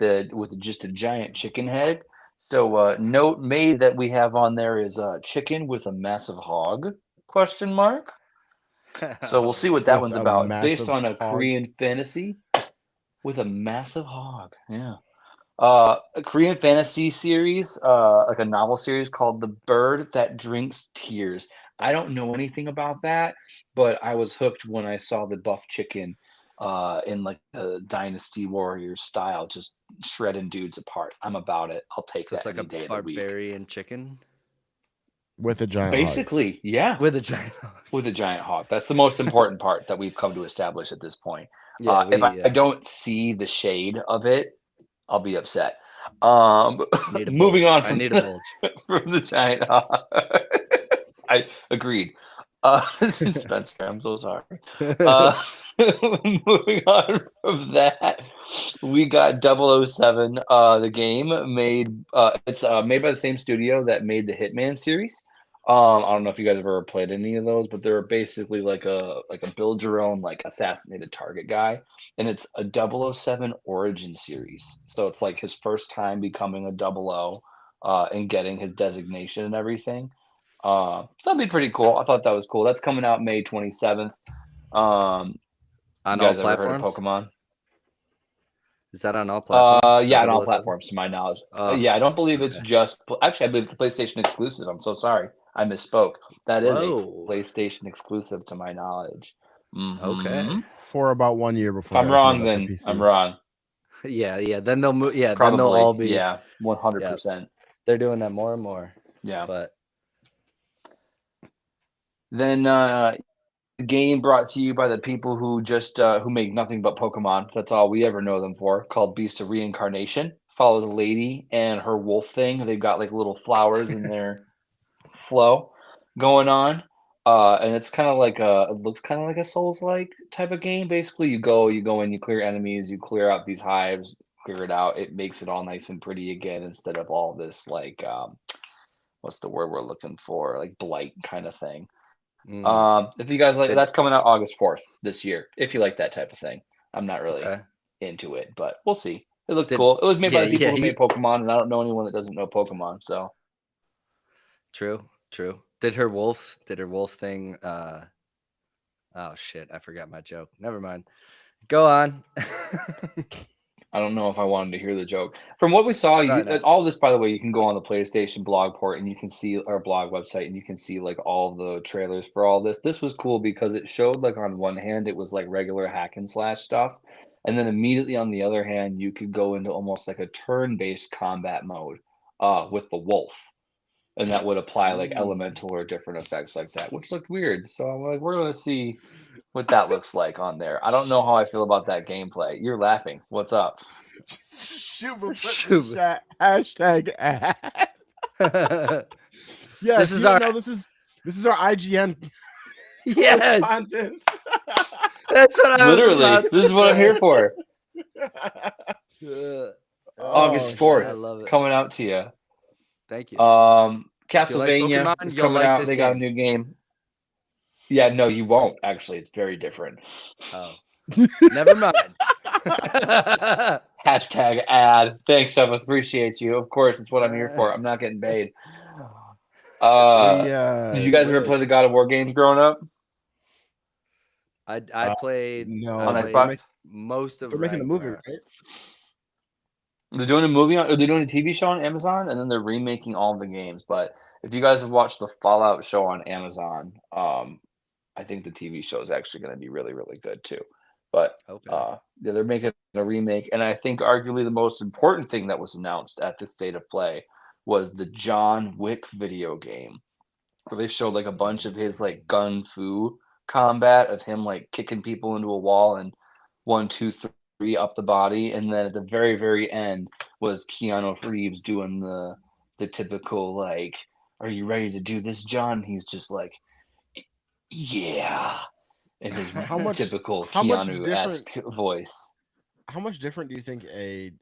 just a giant chicken head. So note made that we have on there is chicken with a massive hog, question mark. So we'll Oh, see what man. that With one's a about. It's based massive on a hog. Korean fantasy with a massive hog. Yeah. A Korean fantasy series, like a novel series called The Bird That Drinks Tears. I don't know anything about that, but I was hooked when I saw the buff chicken in like a Dynasty Warriors style, just shredding dudes apart. I'm about it. I'll take So it's that like any a day of the week. barbarian chicken With a giant hog. Basically, yeah, with a giant hog. with a giant hog. That's the most important part that we've come to establish at this point. Yeah, If I yeah. don't see the shade of it, I'll be upset. Need a Moving bulge. on I from need a bulge. from the giant hog. I agreed. Spencer, I'm so sorry. Uh, Moving on from that, we got 007, the game made. It's made by the same studio that made the Hitman series. I don't know if you guys have ever played any of those, but they're basically like a build your own like assassinated target guy, and it's a 007 origin series. So it's like his first time becoming a 00, and getting his designation and everything. So that'd be pretty cool. I thought that was cool. That's coming out May 27th. You On all guys ever heard of platforms? Pokemon? Is that on all platforms? The Yeah, on all 007? platforms, to my knowledge. Oh, Yeah, I don't believe it's okay. just. Actually, I believe it's a PlayStation exclusive. I'm so sorry, I misspoke. That is a Whoa. PlayStation exclusive, to my knowledge. Okay. For about 1 year If before they I'm open it wrong, up for then I'm PC. wrong. Yeah, yeah. Then they'll move. Yeah, then they'll all Probably, be. yeah, Yeah, 100%. they're doing that more and more. Yeah. But Then the game brought to you by the people who just who make nothing but Pokemon. That's all we ever know them for. Called Beast of Reincarnation. Follows a lady and her wolf thing. They've got like little flowers in their flow going on. And it's kind of like it looks kind of like a Souls-like type of game. Basically, you go in, you clear enemies, you clear out these hives, clear it out. It makes it all nice and pretty again instead of all this like what's the word we're looking for? Like blight kind of thing. If you guys like, did that's coming out August 4th this year. If you like that type of thing, I'm not really okay. into it, but we'll see. It looked Did cool. It was made by yeah, the people yeah. who made Pokemon, and I don't know anyone that doesn't know Pokemon. So True, true. Did her wolf thing? Oh shit! I forgot my joke. Never mind. Go on. I don't know if I wanted to hear the joke. From what we saw, Probably not. all this, by the way, you can go on the PlayStation blog port and you can see our blog website and you can see like all the trailers for all this. This was cool because it showed like on one hand it was like regular hack and slash stuff, and then immediately on the other hand you could go into almost like a turn-based combat mode with the wolf. And that would apply like elemental or different effects like that, which looked weird. So I'm like, we're gonna see what that looks like on there. I don't know how I feel about that gameplay. You're laughing. What's up? Shuba put in the Shuba. chat, hashtag ad. Yeah, This is our this is our IGN yes. correspondent. That's what I was Literally, about this is to what I'm say. here for. August Oh, 4th, I love it. coming out to you. Thank you. Castlevania Pokemon, is you'll coming like out. this They got a game. new game. Yeah, no, you won't. Actually, it's very different. Oh, never mind. Hashtag ad. Thanks, Sheva. Appreciate you. Of course, it's what I'm here for. I'm not getting paid. Did you guys ever play the God of War games growing up I played no, on I played Xbox? most of they're making the movie, Ragnarok. right? They're doing a movie on, or they're doing a TV show on Amazon, and then they're remaking all the games. But if you guys have watched the Fallout show on Amazon, I think the TV show is actually going to be really, really good too. But Okay. yeah, they're making a remake, and I think arguably the most important thing that was announced at the State of Play was the John Wick video game, where they showed like a bunch of his like gun fu combat of him like kicking people into a wall and 1, 2, 3 up the body, and then at the very, very end was Keanu Reeves doing the typical like, "Are you ready to do this, John?" He's just like, "Yeah," in his How much typical different Keanu-esque voice. how much different do you think a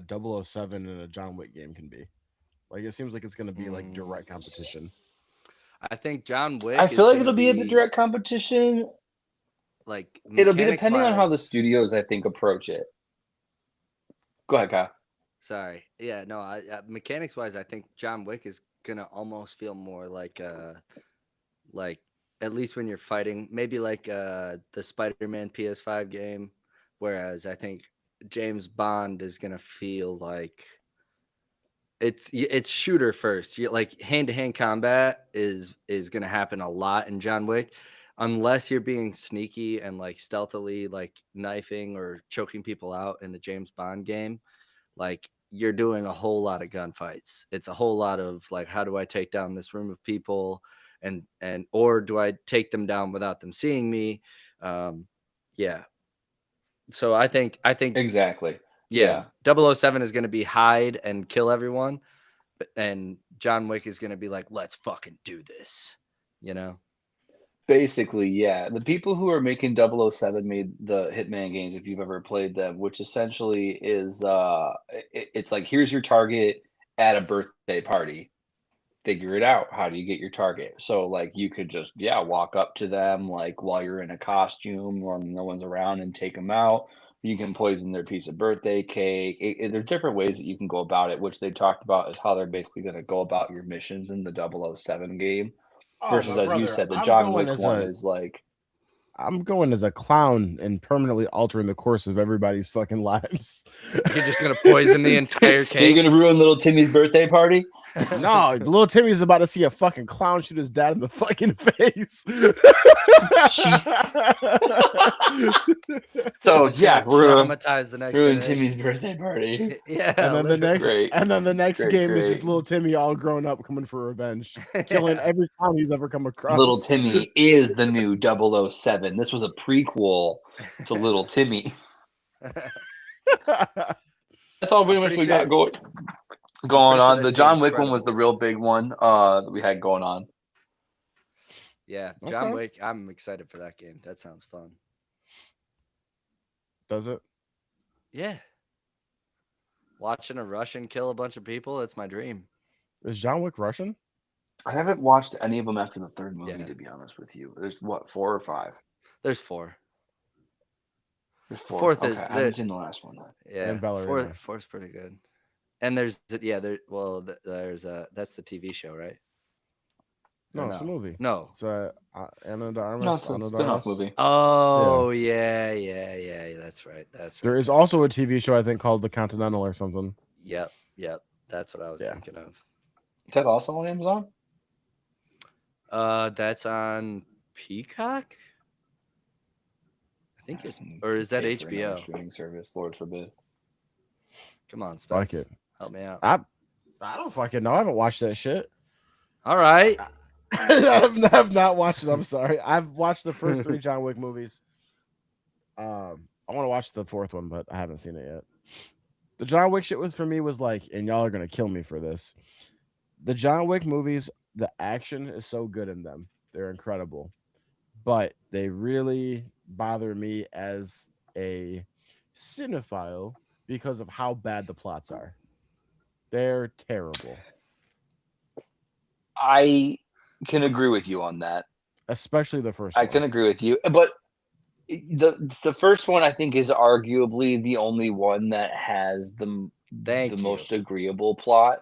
007 and a John Wick game can be? Like it seems like it's going to be like direct competition. I think John Wick. I is feel like gonna it'll be a direct competition. Like It'll be depending on how the mechanics-wise- studios, I think, approach it. Go ahead, Kyle. Sorry. Yeah, no, mechanics wise, I think John Wick is gonna almost feel more like at least when you're fighting, maybe like the Spider-Man PS5 game, whereas I think James Bond is gonna feel like it's shooter first. You like hand-to-hand combat is gonna happen a lot in John Wick, unless you're being sneaky and like stealthily like knifing or choking people out in the James Bond game. Like you're doing a whole lot of gunfights. It's a whole lot of like, how do I take down this room of people, and or do I take them down without them seeing me? Yeah. So I think Exactly. yeah, 007 is going to be hide and kill everyone, and John Wick is going to be like, let's fucking do this. You know. Basically, yeah. The people who are making 007 made the Hitman games, if you've ever played them, which essentially is it's like, here's your target at a birthday party. Figure it out. How do you get your target? So like you could just walk up to them like while you're in a costume or no one's around and take them out. You can poison their piece of birthday cake. There's different ways that you can go about it, which they talked about is how they're basically going to go about your missions in the 007 game. Versus, my as you brother, said, the I'm John going Wick as one a- is like, I'm going as a clown and permanently altering the course of everybody's fucking lives. You're just gonna poison the entire you're cake. going to ruin little Timmy's birthday party? No, little Timmy's about to see a fucking clown shoot his dad in the fucking face. So Just yeah, gonna we're going to traumatize the next ruin generation. Timmy's birthday party. Yeah, and then the next Great. Great, game is just great. little Timmy all grown up coming for revenge, killing Yeah. every clown he's ever come across. Little Timmy is the new 007. This was a prequel to Little Timmy. That's all pretty much we got going on. The John Wick one was the real big one that we had going on. Yeah, John Okay. Wick. I'm excited for that game. That sounds fun. Does it? Yeah. Watching a Russian kill a bunch of people, it's my dream. Is John Wick Russian? I haven't watched any of them after the third movie, Yeah. to be honest with you. There's what, 4 or 5? There's 4. There's 4. Fourth okay, is I haven't seen the last one then. Yeah, And Ballerina. four's pretty good. And there's that's the TV show, right? or No, it's a no? movie. No. It's Ana de No, Armas. it's a Ana de spin-off Armas. movie. Oh yeah. That's right. That's There right. is also a TV show I think called The Continental or something. Yep. That's what I was Yeah. thinking of. Is that also on Amazon? That's on Peacock. I think it's, or Keep is that paying for another HBO? streaming service, Lord forbid. Come on, Fuck Spence, it. help me out. I don't fucking know. I haven't watched that shit. All right. I've not watched it. I'm sorry. I've watched the first 3 John Wick movies. I want to watch the 4th one, but I haven't seen it yet. The John Wick shit was for me was like, and y'all are gonna kill me for this. The John Wick movies, the action is so good in them. They're incredible. But they really bother me as a cinephile because of how bad the plots are. They're terrible. I can agree with you on that. Especially the first I one. can agree with you, but the first one I think is arguably the only one that has the Thank you. most agreeable plot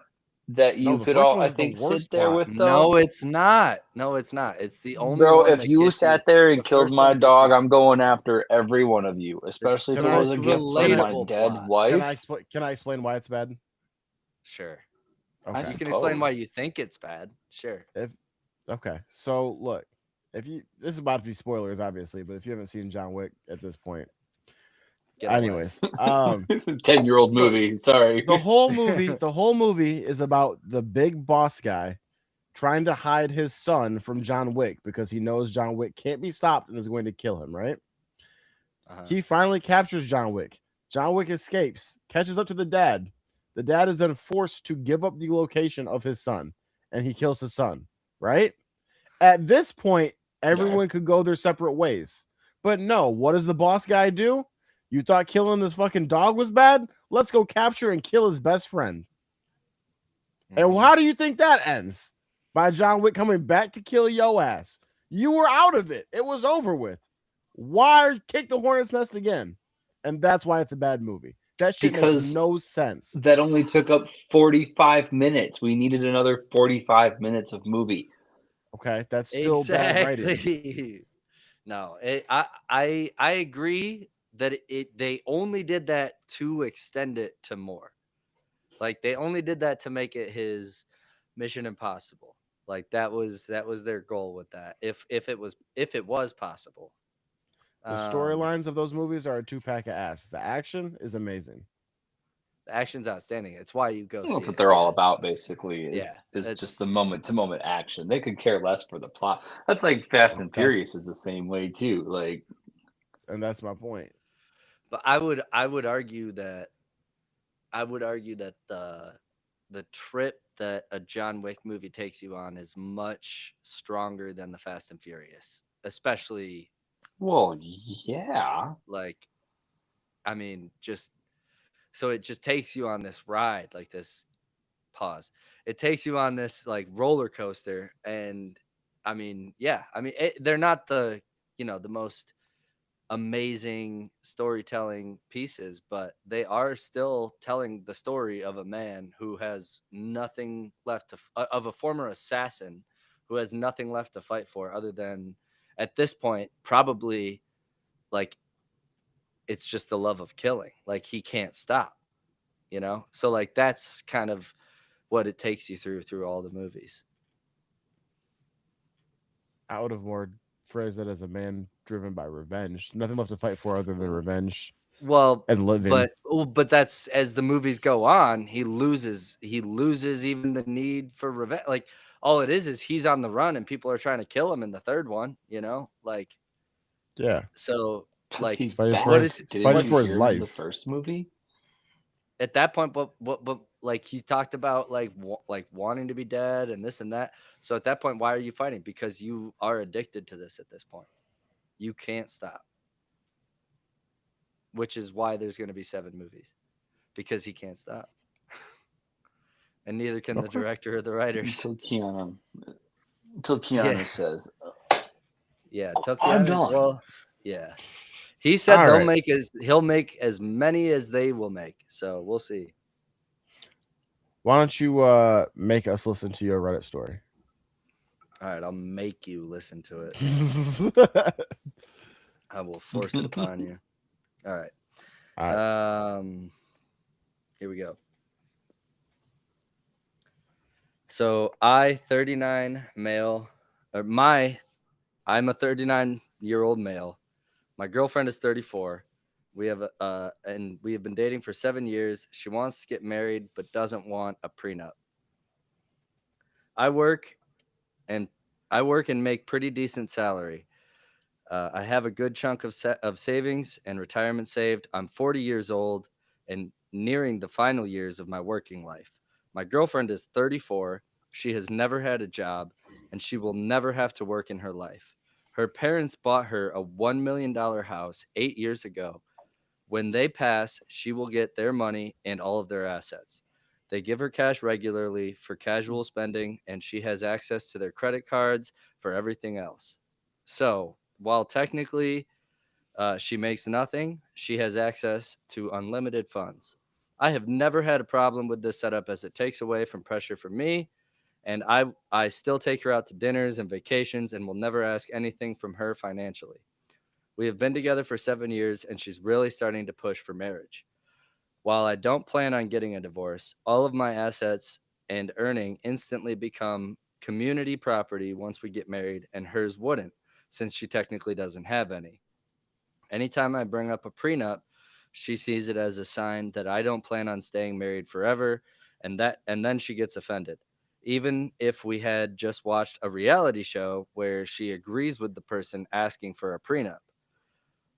that you the could first all one I is the think sit worst there plot. with though. No, it's not. No, it's not. It's the only Bro, one if that you gets sat there and the killed first my one gets dog, you I'm going after every one of you, especially if the it was most a gift from my relatable dead plot. wife. Can I explain why it's bad? Sure. I Okay. You can explain why suppose. you think it's bad. Sure. Okay. So look, this is about to be spoilers, obviously, but if you haven't seen John Wick at this point, Get away. anyways, 10-year-old look, movie. Sorry. the whole movie is about the big boss guy trying to hide his son from John Wick because he knows John Wick can't be stopped and is going to kill him, right? He finally captures John Wick. John Wick escapes, catches up to the dad. The dad is then forced to give up the location of his son, and he kills his son, right? At this point, everyone could go their separate ways. But no, what does the boss guy do? You thought killing this fucking dog was bad? Let's go capture and kill his best friend. And how do you think that ends? By John Wick coming back to kill yo ass. You were out of it. It was over with. Why kick the hornet's nest again? And that's why it's a bad movie. That shit makes Because no sense. that only took up 45 minutes. We needed another 45 minutes of movie. Okay, that's still bad writing. Exactly. No, I agree that they only did that to extend it to more. Like they only did that to make it his Mission Impossible. Like that was their goal with that. If it was possible. The storylines of those movies are a 2-pack of ass. The action is amazing. The action's outstanding. It's why you go That's see what it. they're all about, basically. Is it's just the moment-to-moment action. They could care less for the plot. That's like Fast and Furious is the same way too. Like, and that's my point. But I would argue that the trip that a John Wick movie takes you on is much stronger than the Fast and Furious, especially. well, yeah. Like, I mean, just so it just takes you on this ride, like this pause. It takes you on this like roller coaster, and I mean, yeah, I mean, they're not the the most amazing storytelling pieces, but they are still telling the story of a man who has nothing left to of a former assassin who has nothing left to fight for other than at this point probably like it's just the love of killing. Like he can't stop, so like that's kind of what it takes you through all the movies. I would have more phrased it as a man driven by revenge. Nothing left to fight for other than revenge. Well, and living. but that's as the movies go on, he loses even the need for revenge. Like all it is he's on the run and people are trying to kill him in the third one, like yeah. So like he's fighting back. for his, fighting for his life. The first movie. At that point, but like he talked about like wanting to be dead and this and that. So at that point, why are you fighting? Because you are addicted to this at this point. You can't stop. Which is why there's going to be 7 movies, because he can't stop, and neither can the director or the writers. Until Keanu says, "Yeah, I'm done." Well, yeah, he said he'll make as many as they will make. So we'll see. Why don't you make us listen to your Reddit story? All right, I'll make you listen to it. All I will force it upon you. All right. right. Here we go. So I 39 male or my I'm a 39-year-old male. My girlfriend is 34. And we have been dating for 7 years. She wants to get married but doesn't want a prenup. I work and I work and make pretty decent salary. I have a good chunk of savings and retirement saved. I'm 40 years old and nearing the final years of my working life. My girlfriend is 34. She has never had a job and she will never have to work in her life. Her parents bought her a $1 million house 8 years ago. When they pass, she will get their money and all of their assets. They give her cash regularly for casual spending, and she has access to their credit cards for everything else. So, while technically she makes nothing, she has access to unlimited funds. I have never had a problem with this setup as it takes away from pressure from me, and I still take her out to dinners and vacations and will never ask anything from her financially. We have been together for 7 years, and she's really starting to push for marriage. While I don't plan on getting a divorce, all of my assets and earning instantly become community property once we get married, and hers wouldn't, since she technically doesn't have any. Anytime I bring up a prenup, she sees it as a sign that I don't plan on staying married forever, and then she gets offended. Even if we had just watched a reality show where she agrees with the person asking for a prenup.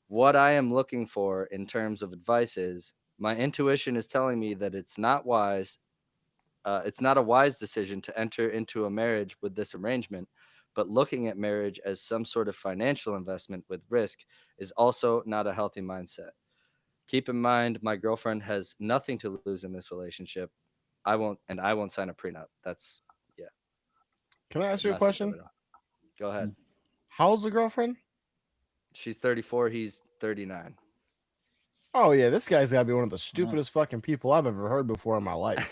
What I am looking for in terms of advice is my intuition is telling me that it's not a wise decision to enter into a marriage with this arrangement, but looking at marriage as some sort of financial investment with risk is also not a healthy mindset. Keep in mind, my girlfriend has nothing to lose in this relationship. I won't sign a prenup. That's, yeah, Can I the ask you a message of question? it all. Go ahead. How's the girlfriend? She's 34. He's 39. Oh yeah, this guy's got to be one of the stupidest fucking people I've ever heard before in my life.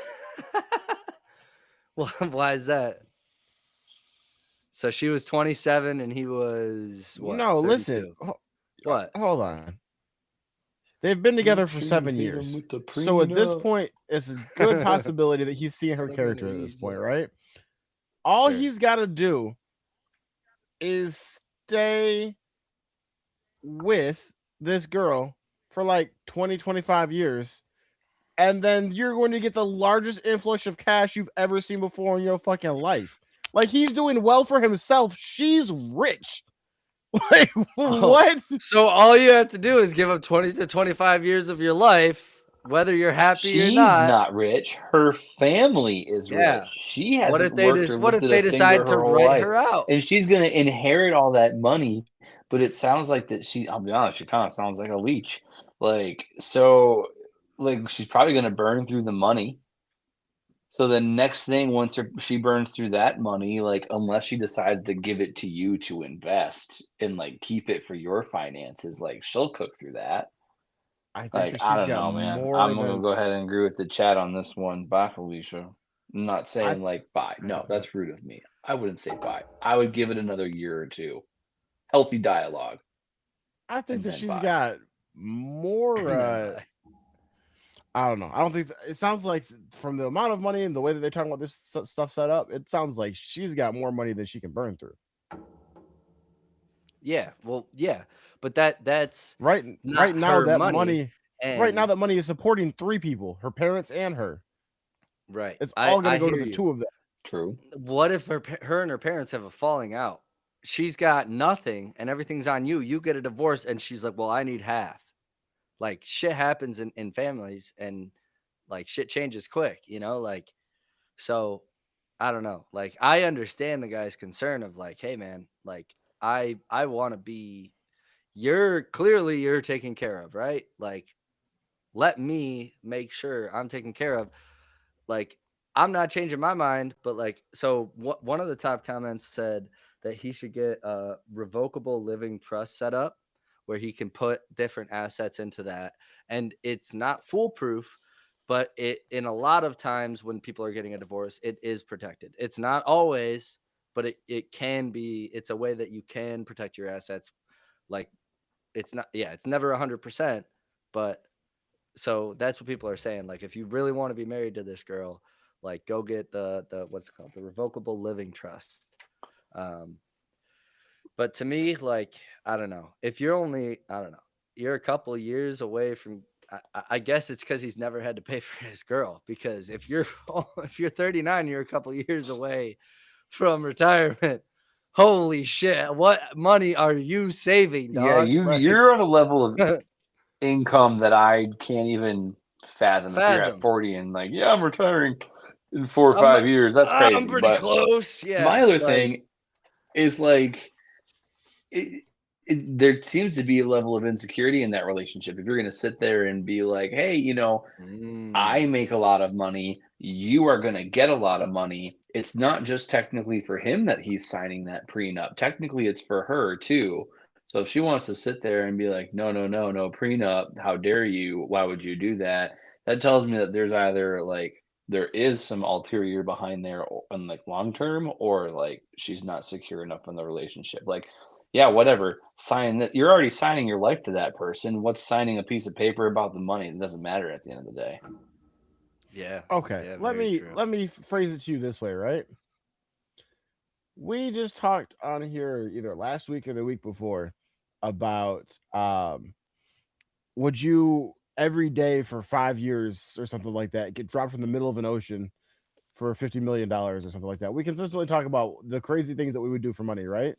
Well, why is that? So she was 27 and he was what? No, listen. 32. What? Hold on. They've been You together for trying to 7 hit him years. with the So at this prenup? point, it's a good possibility that he's seeing her Taking it character at this point, easy. right? All Sure. he's got to do is stay with this girl for like 20, 25 years, and then you're going to get the largest influx of cash you've ever seen before in your fucking life. Like, he's doing well for himself. She's rich. Like, Oh, what? so all you have to do is give up 20 to 25 years of your life, whether you're happy or She's not. not rich. Her family is rich. Yeah. She hasn't worked or What if lifted a they finger decide to her whole write life. her out? And she's going to inherit all that money. But it sounds like that I'll be honest, she kind of sounds like a leech. Like, she's probably going to burn through the money. So the next thing, she burns through that money, like, unless she decided to give it to you to invest and like keep it for your finances, like she'll cook through that. I think Like, that I she's don't got know, man. I'm more gonna than go ahead and agree with the chat on this one. Bye, Felicia. I'm not I. saying like bye. No, that's rude of me. I wouldn't say bye. I would give it another year or two. Healthy dialogue, I think and that then she's bye. got more. And then bye. I don't know. I don't think it sounds like from the amount of money and the way that they're talking about this stuff set up, it sounds like she's got more money than she can burn through. Yeah. Well, yeah. But that's Right, not her money. right now And that money is supporting three people, her parents and her. right. It's all going to I go to hear the you. two of them. True. What if her and her parents have a falling out? She's got nothing and everything's on you. You get a divorce and she's like, well, I need half. Like shit happens in families and like shit changes quick, like so I don't know. Like I understand the guy's concern of like, hey man, like I want to be you're taken care of, right? Like let me make sure I'm taken care of. Like I'm not changing my mind, but like so one of the top comments said that he should get a revocable living trust set up where he can put different assets into that, and it's not foolproof, but it in a lot of times when people are getting a divorce it is protected. It's not always, but it can be. It's a way that you can protect your assets. Like it's not. Yeah, it's never 100%, but so that's what people are saying. Like if you really want to be married to this girl, like go get the what's it called, the revocable living trust. Um, but to me, like I don't know. If you're only I don't know, you're a couple years away from. I guess it's because he's never had to pay for his girl. Because if you're if you're 39, you're a couple years away from retirement. Holy shit! What money are you saving, Yeah, dog? Like you're on a level of income that I can't even fathom. If you're at fathom. 40 and like, yeah, I'm retiring in 4 or 5 years, that's I'm crazy. pretty But close. my Yeah, other like thing is like, there seems to be a level of insecurity in that relationship. If you're going to sit there and be like, hey, I mm, make a lot of money, you are going to get a lot of money. It's not just technically for him that he's signing that prenup. Technically, it's for her too. So if she wants to sit there and be like, no, no, no, no prenup, how dare you? Why would you do that? That tells me that there's either like there is some ulterior behind there on like long term, or like she's not secure enough in the relationship. Like, yeah, whatever. Sign that. You're already signing your life to that person. What's signing a piece of paper about the money? It doesn't matter at the end of the day. yeah, Okay, yeah, let very me true. let me phrase it to you this way, right? We just talked on here either last week or the week before about would you every day for 5 years or something like that get dropped in the middle of an ocean for $50 million or something like that? We consistently talk about the crazy things that we would do for money, right?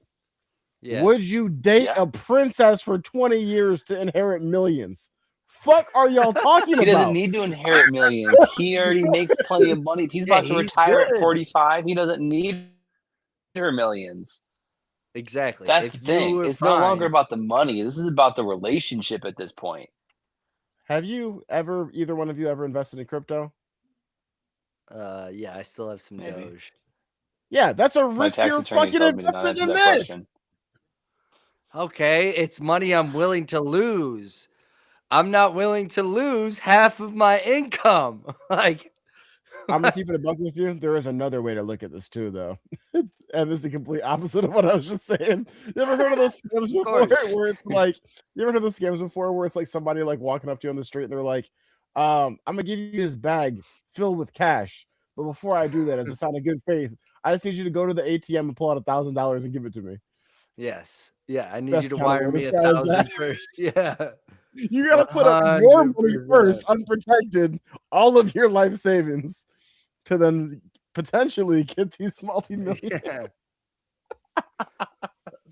Yeah, Would you date Yeah. a princess for 20 years to inherit millions? Fuck are y'all talking He doesn't about? need to inherit millions. He already makes plenty of money. If he's yeah, about to he's retire at good. 45, he doesn't need her millions. Exactly. That's the If you thing. were It's no longer fine, about the money. This is about the relationship at this point. Have you ever, either one of you, ever invested in crypto? yeah, I still have some Maybe. Doge. Yeah, that's a My tax riskier attorney fucking tells me to not investment answer than that this. question. Okay, it's money I'm willing to lose. I'm not willing to lose half of my income. Like, I'm gonna keep it a buck with you. There is another way to look at this too, though. And this is the complete opposite of what I was just saying. You ever heard of those scams of before course. where it's like you ever heard of those scams before where it's like somebody like walking up to you on the street and they're like, I'm gonna give you this bag filled with cash. But before I do that, as a sign of good faith, I just need you to go to the ATM and pull out $1,000 and give it to me. Yes. Yeah, I need you That's to kind of wire where me this a guy is at. thousand first. Yeah. You gotta put up your money first, 100%. unprotected, all of your life savings, to then potentially get these multi-million. Yeah.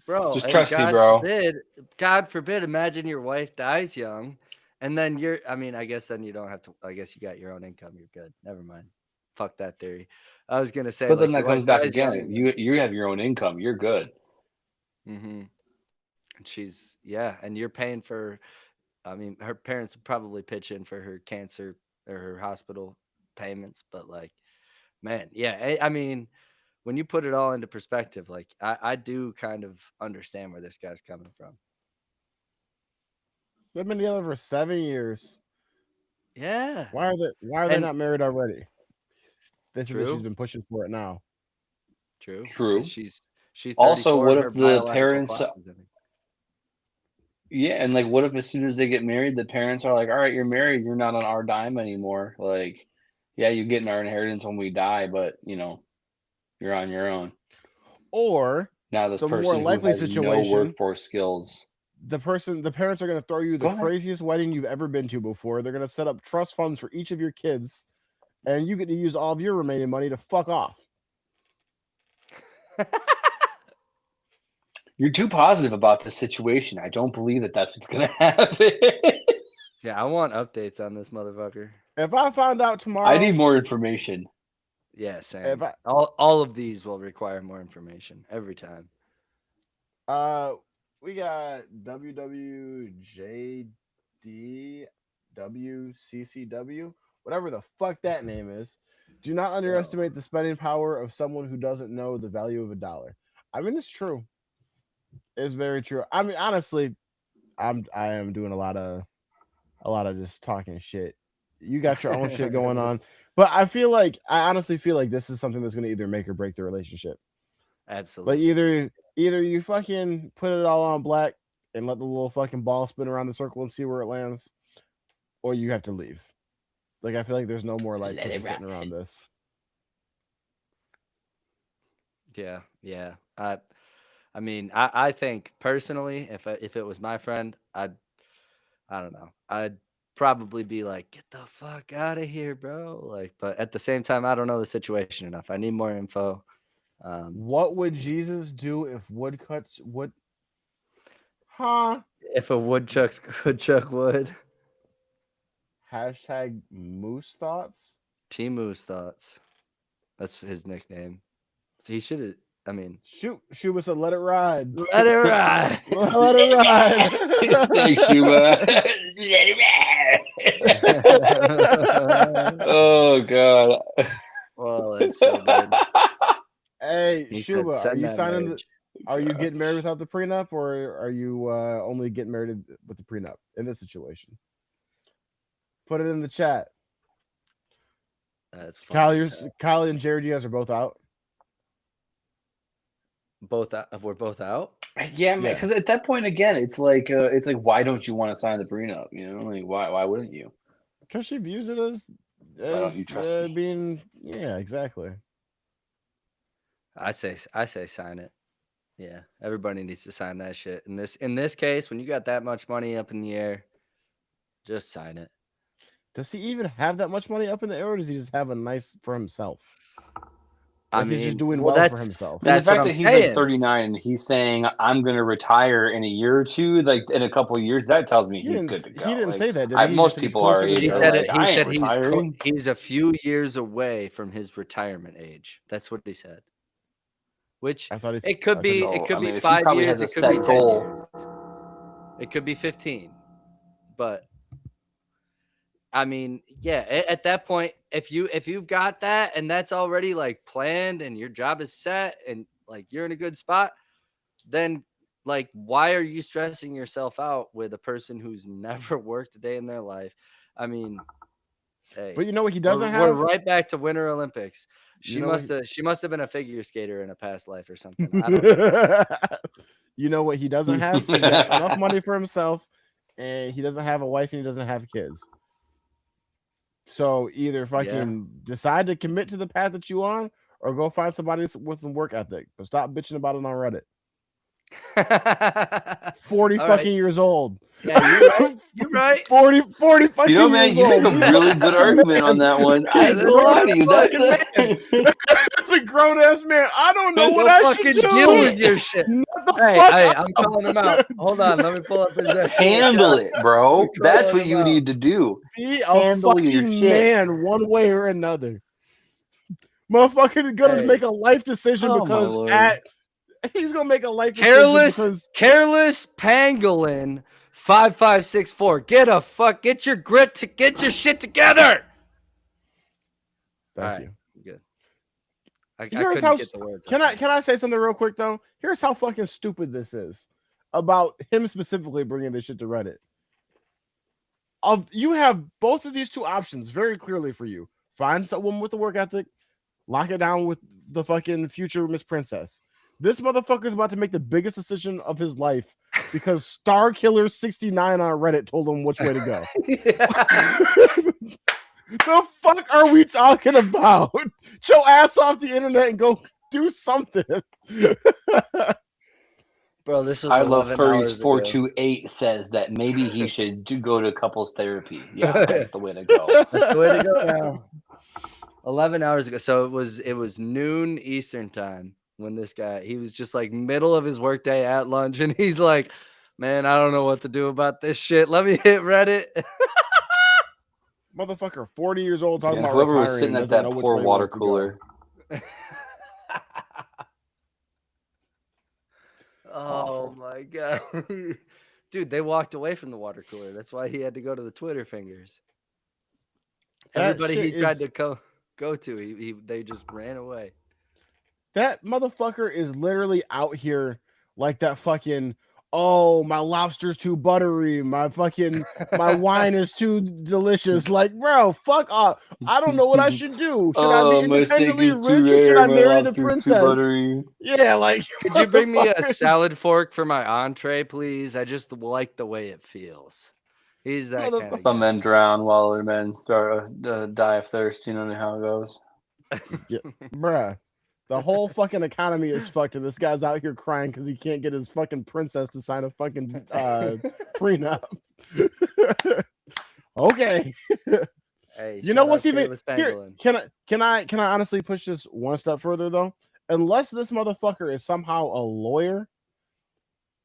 Bro, Just and trust me, bro. God forbid, imagine your wife dies young, and then I mean, I guess then you don't have to, I guess you got your own income, you're good. Never mind. Fuck that theory. I was gonna say, But then like, your that wife comes back dies young, again. and You have your own income. You're good. then, and yeah, and you're paying for, I mean, her parents would probably pitch in for her cancer or her hospital payments, but like, man, yeah, I mean, when you put it all into perspective, like, I do kind of understand where this guy's coming from. They've been together for 7 years. Yeah. Why are they And not married already? They said that she's true, been pushing for it now. true, because True. she's Also, 34 what and if her the biological parents clock is in. yeah, and like what if as soon as they get married, the parents are like, "All right, you're married, you're not on our dime anymore." Like, yeah, you're getting our inheritance when we die, but you're on your own. Or Now this the more person who likely has no situation, workforce skills. the parents are going to throw you the Go ahead. craziest wedding you've ever been to before. They're going to set up trust funds for each of your kids, and you get to use all of your remaining money to fuck off. You're too positive about this situation. I don't believe that that's what's gonna happen. Yeah, I want updates on this motherfucker. If I found out I need tomorrow, more information. Yeah, if same. I All of these will require more information every time. uh we got WWJD WCCW, whatever the fuck that name is. Do not Bro. underestimate the spending power of someone who doesn't know the value of a dollar. I mean, it's true. It's very true. I mean, honestly, I am doing a lot of just talking shit. You got your own shit going on, but I honestly feel like this is something that's going to either make or break the relationship. Like Absolutely. either you fucking put it all on black and let the little fucking ball spin around the circle and see where it lands, or you have to leave. Like I feel like there's no more like Let it pussyfooting ride. around this. Yeah, yeah. I mean, I think personally, if it was my friend, I don't know. I'd probably be like, "Get the fuck out of here, bro!" Like, but at the same time, I don't know the situation enough. I need more info. Um, What would Jesus do if woodcuts would? Huh? if a woodchuck's woodchuck would. Hashtag moose thoughts. Timu's thoughts. That's his nickname. So he should have. I mean, Shoot, Shuba said, "Let it ride, let it ride. let it ride." Thanks, Shuba. Let it ride. Oh god. Well, it's so good. Hey, He said, Shuba, are "Send you that signing the? marriage." Are you getting married without the prenup, or are you only getting married with the prenup in this situation? Put it in the chat. That's funny. Kyle, So Kyle and Jared Diaz are both out. both out, we're both out. Yeah, man. Yeah. Because at that point, again, it's like, why don't you want to sign the prenup? You know, like why wouldn't you? Because she views it as Why don't you trust me? being exactly. I say sign it. Yeah, everybody needs to sign that shit. In this case, when you got that much money up in the air, just sign it. Does he even have that much money up in the air, or does he just have a nice for himself? I Like he's just mean, doing well, well for himself. I mean, the that's what fact I'm that he's like saying. 39 and he's saying I'm going to retire in a year or two, like in a couple of years, that tells me he's good to go. He didn't Like, say that, did he? He just most said he's people our closer to age He are said retiring. it. like, He I ain't said retiring. he's a few years away from his retirement age. That's what he said. Which I thought he. it could be. So, It could I be mean, if he 5 probably years. has a It could be set 10 goal. years. It could be 15. But I mean, yeah. At that point, if you've got that and that's already like planned and your job is set and like you're in a good spot, then like why are you stressing yourself out with a person who's never worked a day in their life? I mean, hey, But you know what he we're doesn't have? right back to Winter Olympics. You know what? She must have been a figure skater in a past life or something. I don't know. You know what he doesn't have? He's got enough money for himself, and he doesn't have a wife and he doesn't have kids. So either Yeah. fucking decide to commit to the path that you on, or go find somebody with some work ethic. But stop bitching about it on Reddit. 40 All fucking right. years old. Yeah, you're right. You're right. 40 fucking You know, man, years you make old. a really good argument on that one. I ain't gonna lie to you. That's a grown ass man. I don't know That's what Go I fucking should deal do. with your shit. What the Hey, fuck hey, up? I'm calling him out. Hold on, let me pull up his actual Handle account. it, bro. That's what him you out. need to do. Be a Handle your fucking shit. man one way or another. Motherfucker is gonna Hey. make a life decision Oh, my because Lord. he's gonna make a life decision because Careless pangolin 5564. Get your get your shit together. thank All right, you. good. I Here's couldn't how get the words. can I say something real quick though? Here's how fucking stupid this is about him specifically bringing this shit to Reddit. You have both of these two options very clearly for you. Find someone with a work ethic, lock it down with the fucking future Miss Princess. This motherfucker is about to make the biggest decision of his life because Star Killer 69 on Reddit told him which way to go. The fuck are we talking about? Get your ass off the internet and go do something. Bro, this was I love 11 Furries hours ago. 428 says that maybe he should go to couples therapy. Yeah, that's the way to go. That's the way to go now. 11 hours ago. So it was noon Eastern time when this guy, he was just like middle of his workday at lunch and he's like, man, I don't know what to do about this shit. Let me hit Reddit. Motherfucker, 40 years old talking And about whoever was retiring sitting and at doesn't that know which poor way he water wants to go. cooler. Oh my God. Dude, they walked away from the water cooler. That's why he had to go to the Twitter fingers. Everybody he tried to go to, they just ran away. That motherfucker is literally out here like that fucking oh, my lobster's too buttery, my wine is too delicious. Like, bro, fuck off. I don't know what I should do. Should I be Oh, my steak independently is too rich or should rare. I My marry the lobster is too princess? buttery. Yeah, like, Could you bring me a motherfucker. salad fork for my entree, please? I just like the way it feels. He's that kind of Some guy. men drown while other men start die of thirst. You know how it goes. Yeah, bruh. The whole fucking economy is fucked, and this guy's out here crying because he can't get his fucking princess to sign a fucking prenup. Okay. Hey, You know shout what's out even Kayla here? Spangolin. Can I honestly push this one step further though? Unless this motherfucker is somehow a lawyer,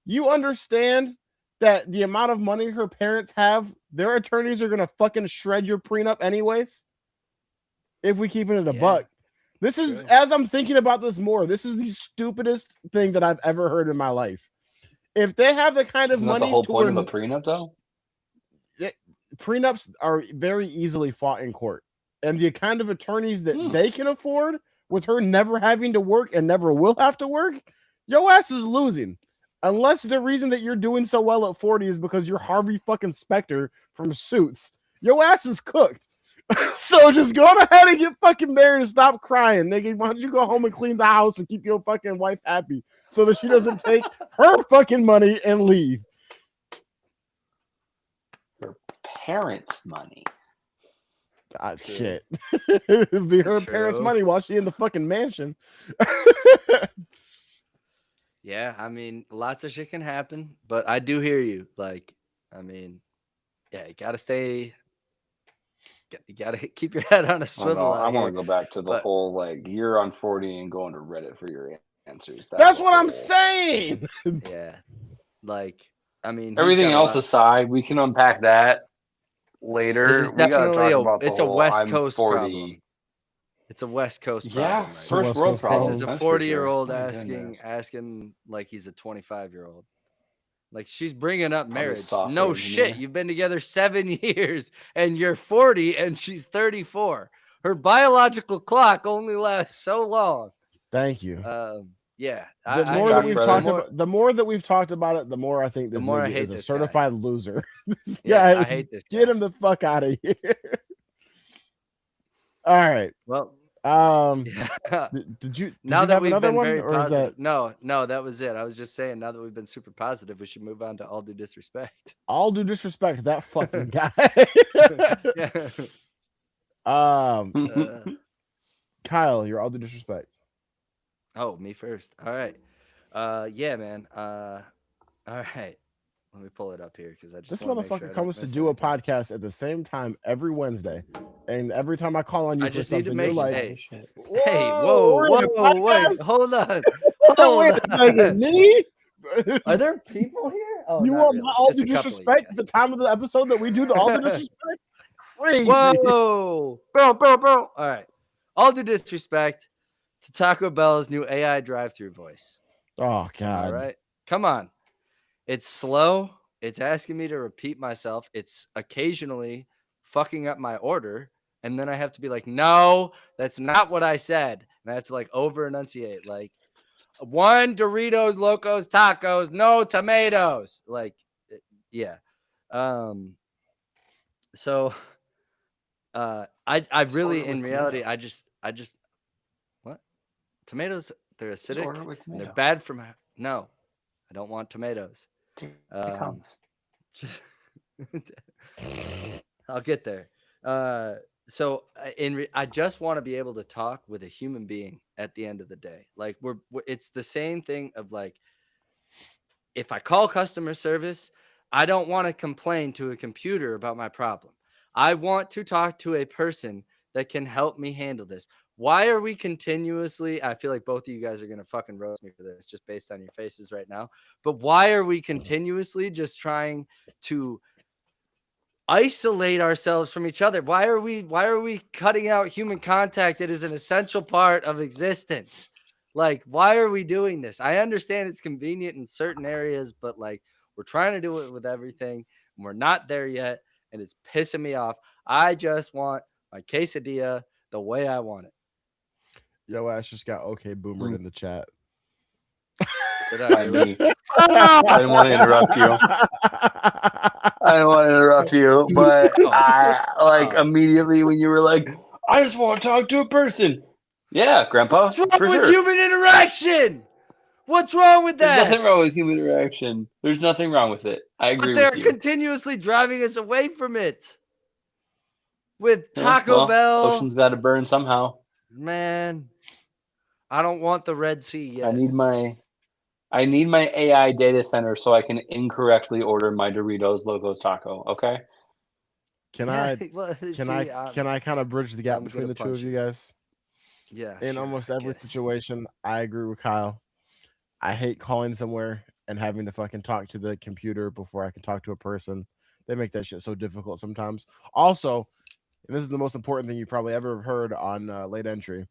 you understand that the amount of money her parents have, their attorneys are gonna fucking shred your prenup anyways. If we keep it at a Yeah, buck. This is true. as I'm thinking about this more, this is the stupidest thing that I've ever heard in my life. If they have the kind of Isn't that money the whole to point where of a prenup, though? prenups are very easily fought in court, and the kind of attorneys that they can afford with her never having to work and never will have to work, your ass is losing. Unless the reason that you're doing so well at 40 is because you're Harvey fucking Specter from Suits, your ass is cooked. So just go ahead and get fucking married and stop crying, nigga. Why don't you go home and clean the house and keep your fucking wife happy so that she doesn't take her fucking money and leave? Her parents' money. God, True. shit. It'd be her parents' True. money while she in the fucking mansion. Yeah, I mean, lots of shit can happen, but I do hear you. Like, I mean, yeah, you gotta stay. You gotta keep your head on a I don't swivel know. out I want here. to go back to the But whole like you're on 40 and going to Reddit for your answers. That's a what I'm whole- saying. yeah, like, I mean, he's Everything got a else lot. aside, we can unpack that later. This is We got to talk definitely about the it's a whole West I'm Coast 40. problem. It's a West Coast Yeah, problem right a now. first West world Coast problem. This is a that's for 40-year-old sure. Oh, asking goodness. like he's a 25-year-old. Like, she's bringing up Probably a marriage. software No engineer. shit. You've been together 7 years and you're 40 and she's 34. Her biological clock only lasts so long. Thank you. Yeah. The I more hear that you. we've brother. talked about, the more that we've talked about it, the more I think The this more I nigga hate is a this guy. certified loser. This Yes, guy, I hate this get guy. him the fuck out of here. All right. Well, yeah. Did you Now that have we've another been one, very or is positive. that No, that was it. I was just saying, now that we've been super positive, we should move on to all due disrespect. all due disrespect to that fucking guy? Yeah. Kyle, you're all due disrespect. Oh, me first. All right. Yeah, man. All right. Let me pull it up here because I just This want to make sure motherfucker I don't comes to miss do a anything. podcast at the same time every Wednesday, and every time I call on you I for just need to something, make you're sure. like, Hey, we're in a wait, podcast? hold on, hold Wait a second, on. me? Are there people here? Oh, You not want really. my all Just due a couple of you disrespect at guys. the time of the episode that we do the all due disrespect? Crazy. Whoa, bro. All right. All due disrespect to Taco Bell's new AI drive-through voice. Oh All God. right. Come on. It's slow. It's asking me to repeat myself. It's occasionally fucking up my order. And then I have to be like, no, that's not what I said. And I have to like over enunciate, like, 1 Doritos Locos Tacos, no tomatoes. Like, yeah. So I really, in reality, I just what? Tomatoes, they're acidic order with and they're tomato. bad for my, no, I don't want tomatoes. Tongues. I'll get there. So I just want to be able to talk with a human being at the end of the day. Like it's the same thing of like, if I call customer service, I don't want to complain to a computer about my problem. I want to talk to a person that can help me handle this. Why are we continuously, I feel like both of you guys are going to fucking roast me for this just based on your faces right now, but why are we continuously just trying to isolate ourselves from each other? Why are we cutting out human contact that is an essential part of existence? Like, why are we doing this? I understand it's convenient in certain areas, but like, we're trying to do it with everything and we're not there yet, and it's pissing me off. I just want my quesadilla the way I want it. Yo ass just got okay boomered in the chat. Get out by of here. me. I didn't want to interrupt you. I didn't want to interrupt you, but I immediately when you were like, I just want to talk to a person. Yeah, Grandpa. What's wrong for with sure. human interaction? What's wrong with There's that? nothing wrong with human interaction. There's nothing wrong with it. I agree But they're with you. continuously driving us away from it. With Yeah, Taco well, Bell. Ocean's got to burn somehow. Man, I don't want the Red Sea yet. I need my AI data center so I can incorrectly order my Doritos Locos Taco. Okay. Can I kind of bridge the gap I'm between gonna the two punch of you you. guys? Yeah. In sure, almost I every guess. situation, I agree with Kyle. I hate calling somewhere and having to fucking talk to the computer before I can talk to a person. They make that shit so difficult sometimes. Also, and this is the most important thing you probably ever heard on late entry.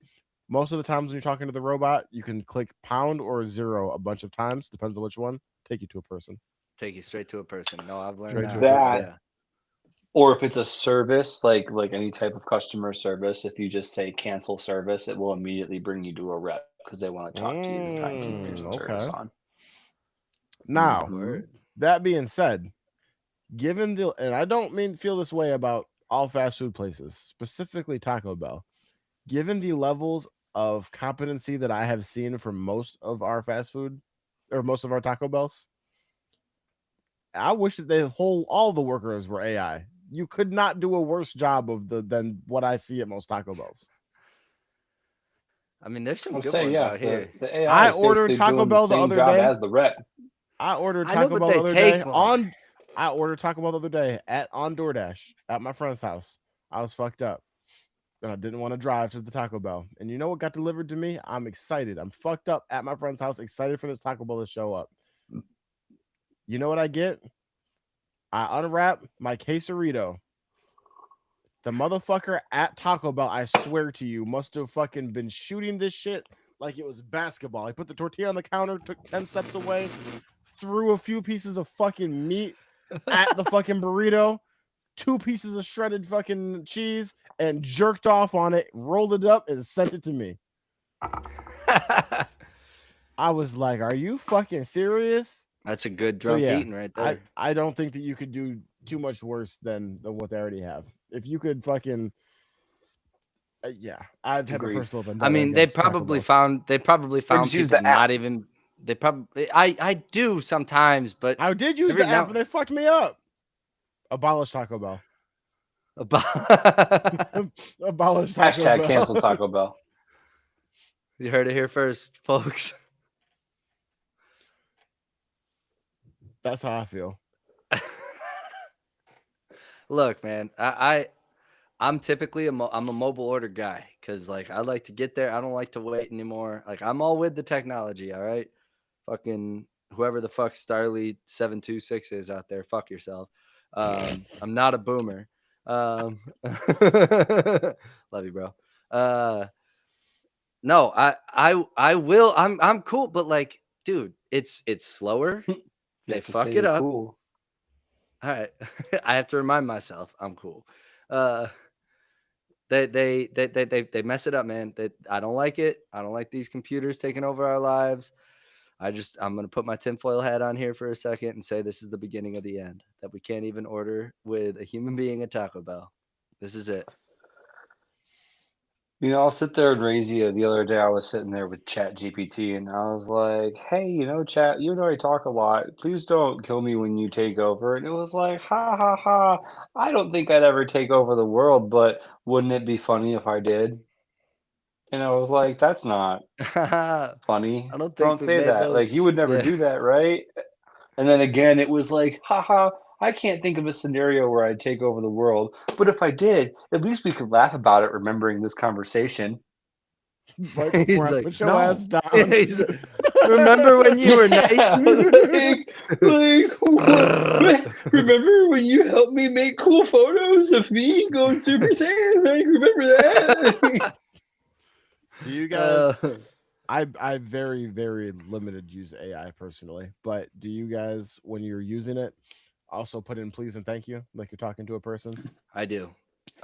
Most of the times when you're talking to the robot, you can click pound or 0 a bunch of times, depends on which one, take you to a person. Take you straight to a person. No, I've learned Straight to a that. person. Yeah. Or if it's a service, like any type of customer service, if you just say cancel service, it will immediately bring you to a rep because they want to talk to you to try and keep your service on. Now, Word. that being said, given the, and I don't mean feel this way about all fast food places, specifically Taco Bell, given the levels of competency that I have seen from most of our fast food or most of our Taco Bells, I wish that all the workers were AI. You could not do a worse job than what I see at most Taco Bells. I mean, there's some I'll good say, ones yeah, out here. the AI I is ordered basically Taco doing Bell the the same other job day. as the rep. I ordered I know, Taco but Bell they the other take day long. I ordered Taco Bell the other day on DoorDash at my friend's house. I was fucked up. And I didn't want to drive to the Taco Bell. And you know what got delivered to me? I'm excited. I'm fucked up at my friend's house, excited for this Taco Bell to show up. You know what I get? I unwrap my quesarito. The motherfucker at Taco Bell, I swear to you, must have fucking been shooting this shit like it was basketball. He put the tortilla on the counter, took 10 steps away, threw a few pieces of fucking meat at the fucking burrito, 2 pieces of shredded fucking cheese, and jerked off on it, rolled it up, and sent it to me. I was like, are you fucking serious? That's a good drunk eating right there. I don't think that you could do too much worse than what they already have. If you could fucking I'd have a personal vendetta. I mean, they probably found people the not even. They probably I do sometimes, but I did use the app and they fucked me up. Abolish Taco Bell. Abolish Taco Hashtag Bell. cancel Taco Bell. You heard it here first, folks. That's how I feel. Look, man, I'm typically I'm a mobile order guy because like I like to get there. I don't like to wait anymore. Like I'm all with the technology. All right, fucking whoever the fuck Starly 726 is out there, fuck yourself. I'm not a boomer. Love you, bro. No, I will. I'm cool, but like, dude, it's slower. They fuck it up. Cool. All right, I have to remind myself I'm cool. They mess it up, man. I don't like it. I don't like these computers taking over our lives. I'm gonna put my tinfoil hat on here for a second and say this is the beginning of the end. That we can't even order with a human being at Taco Bell. This is it. You know, I'll sit there and raise you. The other day, I was sitting there with Chat GPT, and I was like, "Hey, you know, Chat, you know I talk a lot. Please don't kill me when you take over." And it was like, "Ha ha ha! I don't think I'd ever take over the world, but wouldn't it be funny if I did?" And I was like, "That's not funny. I don't think Don't we say made that. Like, you would never do that, right?" And then again, it was like, haha, I can't think of a scenario where I'd take over the world. But if I did, at least we could laugh about it, remembering this conversation. Right before I put your ass down. Remember when you were nice? Remember when you helped me make cool photos of me going Super Saiyan? Like, remember that? Do you guys... I very, very limited use AI personally, but do you guys, when you're using it, also put in please and thank you, like you're talking to a person? I do.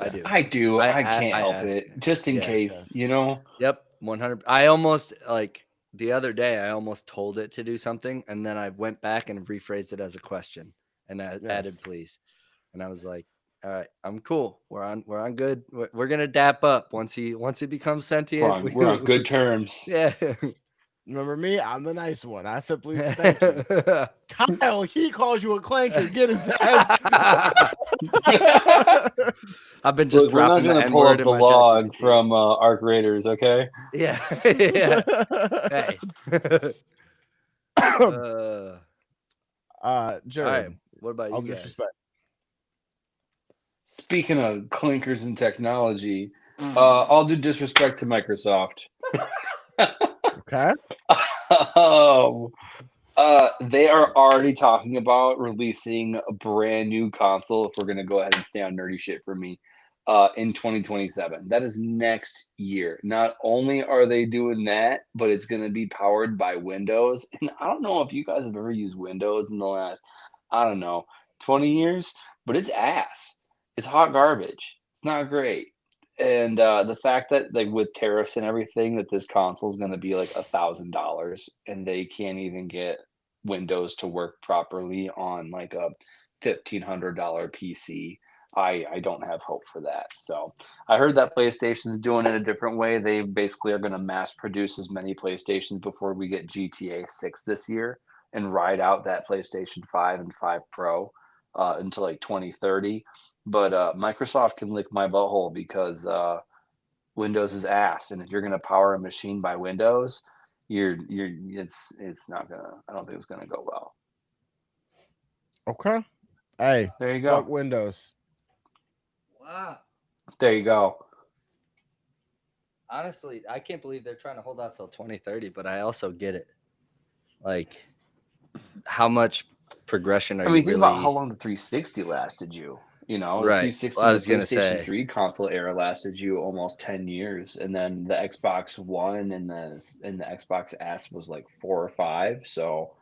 I can't help it, just in case, you know? Yep, 100. I almost like the other day I almost told it to do something, and then I went back and rephrased it as a question, and I added Yes. please, and I was like, all right, I'm cool. We're on good. We're gonna dap up once he becomes sentient. We're on good terms. Yeah. Remember me? I'm the nice one. I said please and thank you. Kyle, he calls you a clanker. Get his ass. I've been just Look, we're not dropping the gonna N pull word up in the my chat log GPT. from Arc Raiders, okay? Yeah. Yeah. Hey. All right. Jared, What about all you due guys? disrespect. Speaking of clinkers and technology, all due disrespect to Microsoft. Okay. um, they are already talking about releasing a brand new console. If we're gonna go ahead and stay on nerdy shit for me, in 2027. That is next year. Not only are they doing that, but it's gonna be powered by Windows. And I don't know if you guys have ever used Windows in the last, I don't know, 20 years, but it's ass. It's hot garbage. It's not great. And the fact that like with tariffs and everything, that this console is going to be like $1,000, and they can't even get Windows to work properly on like a $1,500 PC. I don't have hope for that. So I heard that PlayStation's doing it a different way. They basically are going to mass produce as many PlayStations before we get GTA 6 this year, and ride out that PlayStation 5 and 5 Pro until like 2030. But Microsoft can lick my butthole because Windows is ass, and if you're going to power a machine by Windows, it's not gonna. I don't think it's gonna go well. Okay. Hey, There you fuck go. Windows. Wow. There you go. Honestly, I can't believe they're trying to hold off till 2030, but I also get it. Like, how much progression are I you mean, think about how really long the 360 lasted you. You know, the right? 360 Well, I and the was gonna PlayStation say, 3 console era lasted you almost 10 years, and then the Xbox One and the Xbox S was like 4 or 5. So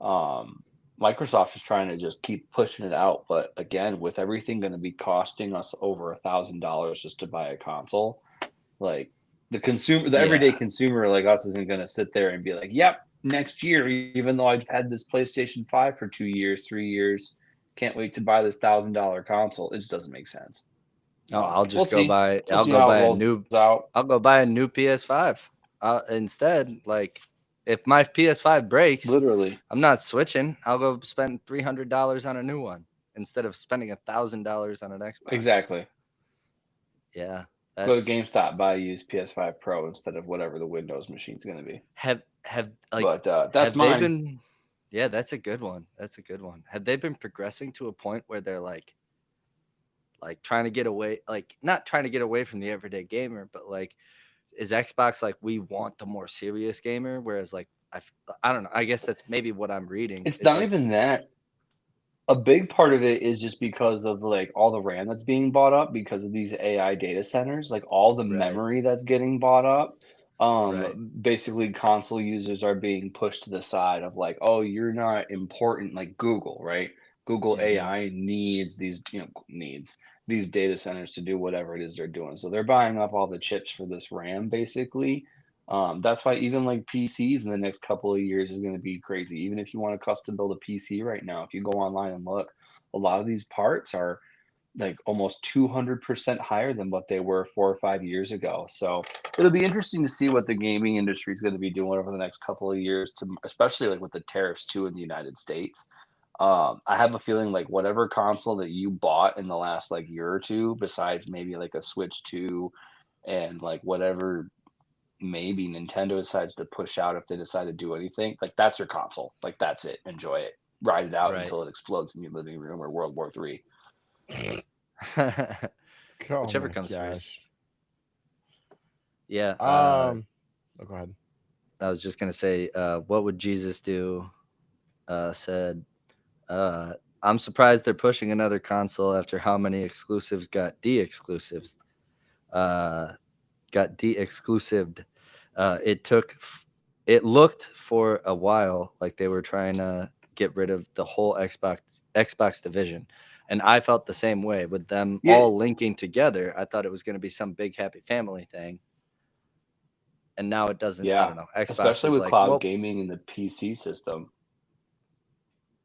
Um, Microsoft is trying to just keep pushing it out, but again, with everything going to be costing us over $1,000 just to buy a console, like the everyday yeah, consumer like us isn't going to sit there and be like, "Yep, next year, even though I've had this PlayStation 5 for 2 years, 3 years, can't wait to buy this $1,000 console." It just doesn't make sense. no, We'll see. We'll I'll see go how it buy a rolls new, out. I'll go buy a new PS5. Instead, like, if my PS5 breaks, Literally, I'm not switching. I'll go spend $300 on a new one instead of spending $1,000 on an Xbox. exactly. Yeah, Go to that's GameStop, buy a used PS5 Pro instead of whatever the Windows machine's going to be. have like But that's have they mine. been? Yeah, that's a good one. That's a good one. Have they been progressing to a point where they're like trying to get away, like not trying to get away from the everyday gamer, but like is Xbox like we want the more serious gamer, whereas like I don't know. I guess that's maybe what I'm reading It's is not like even that. A big part of it is just because of like all the RAM that's being bought up because of these AI data centers, like all the right, memory that's getting bought up. right, Basically console users are being pushed to the side of like, oh, you're not important like Google, right? Google hmm AI needs these data centers to do whatever it is they're doing. So they're buying up all the chips for this RAM basically. That's why even like PCs in the next couple of years is going to be crazy. Even if you want to custom build a PC right now, if you go online and look, a lot of these parts are like almost 200% higher than what they were 4 or 5 years ago. So it'll be interesting to see what the gaming industry is going to be doing over the next couple of years, to especially like with the tariffs too in the United States. I have a feeling like whatever console that you bought in the last like year or two, besides maybe like a Switch 2 and like whatever maybe Nintendo decides to push out, if they decide to do anything, like that's your console. Like that's it. Enjoy it. Ride it out right. until it explodes in your living room or World War III. Oh Whichever my comes first. gosh. Yeah. Oh, go ahead. I was just gonna say, what would Jesus do? Said, I'm surprised they're pushing another console after how many exclusives uh, got de-exclusived. It looked for a while like they were trying to get rid of the whole Xbox division, and I felt the same way with them Yeah, all linking together. I thought it was going to be some big happy family thing. and now it doesn't. I Yeah, don't know. Xbox especially is with like, cloud well, gaming and the PC system.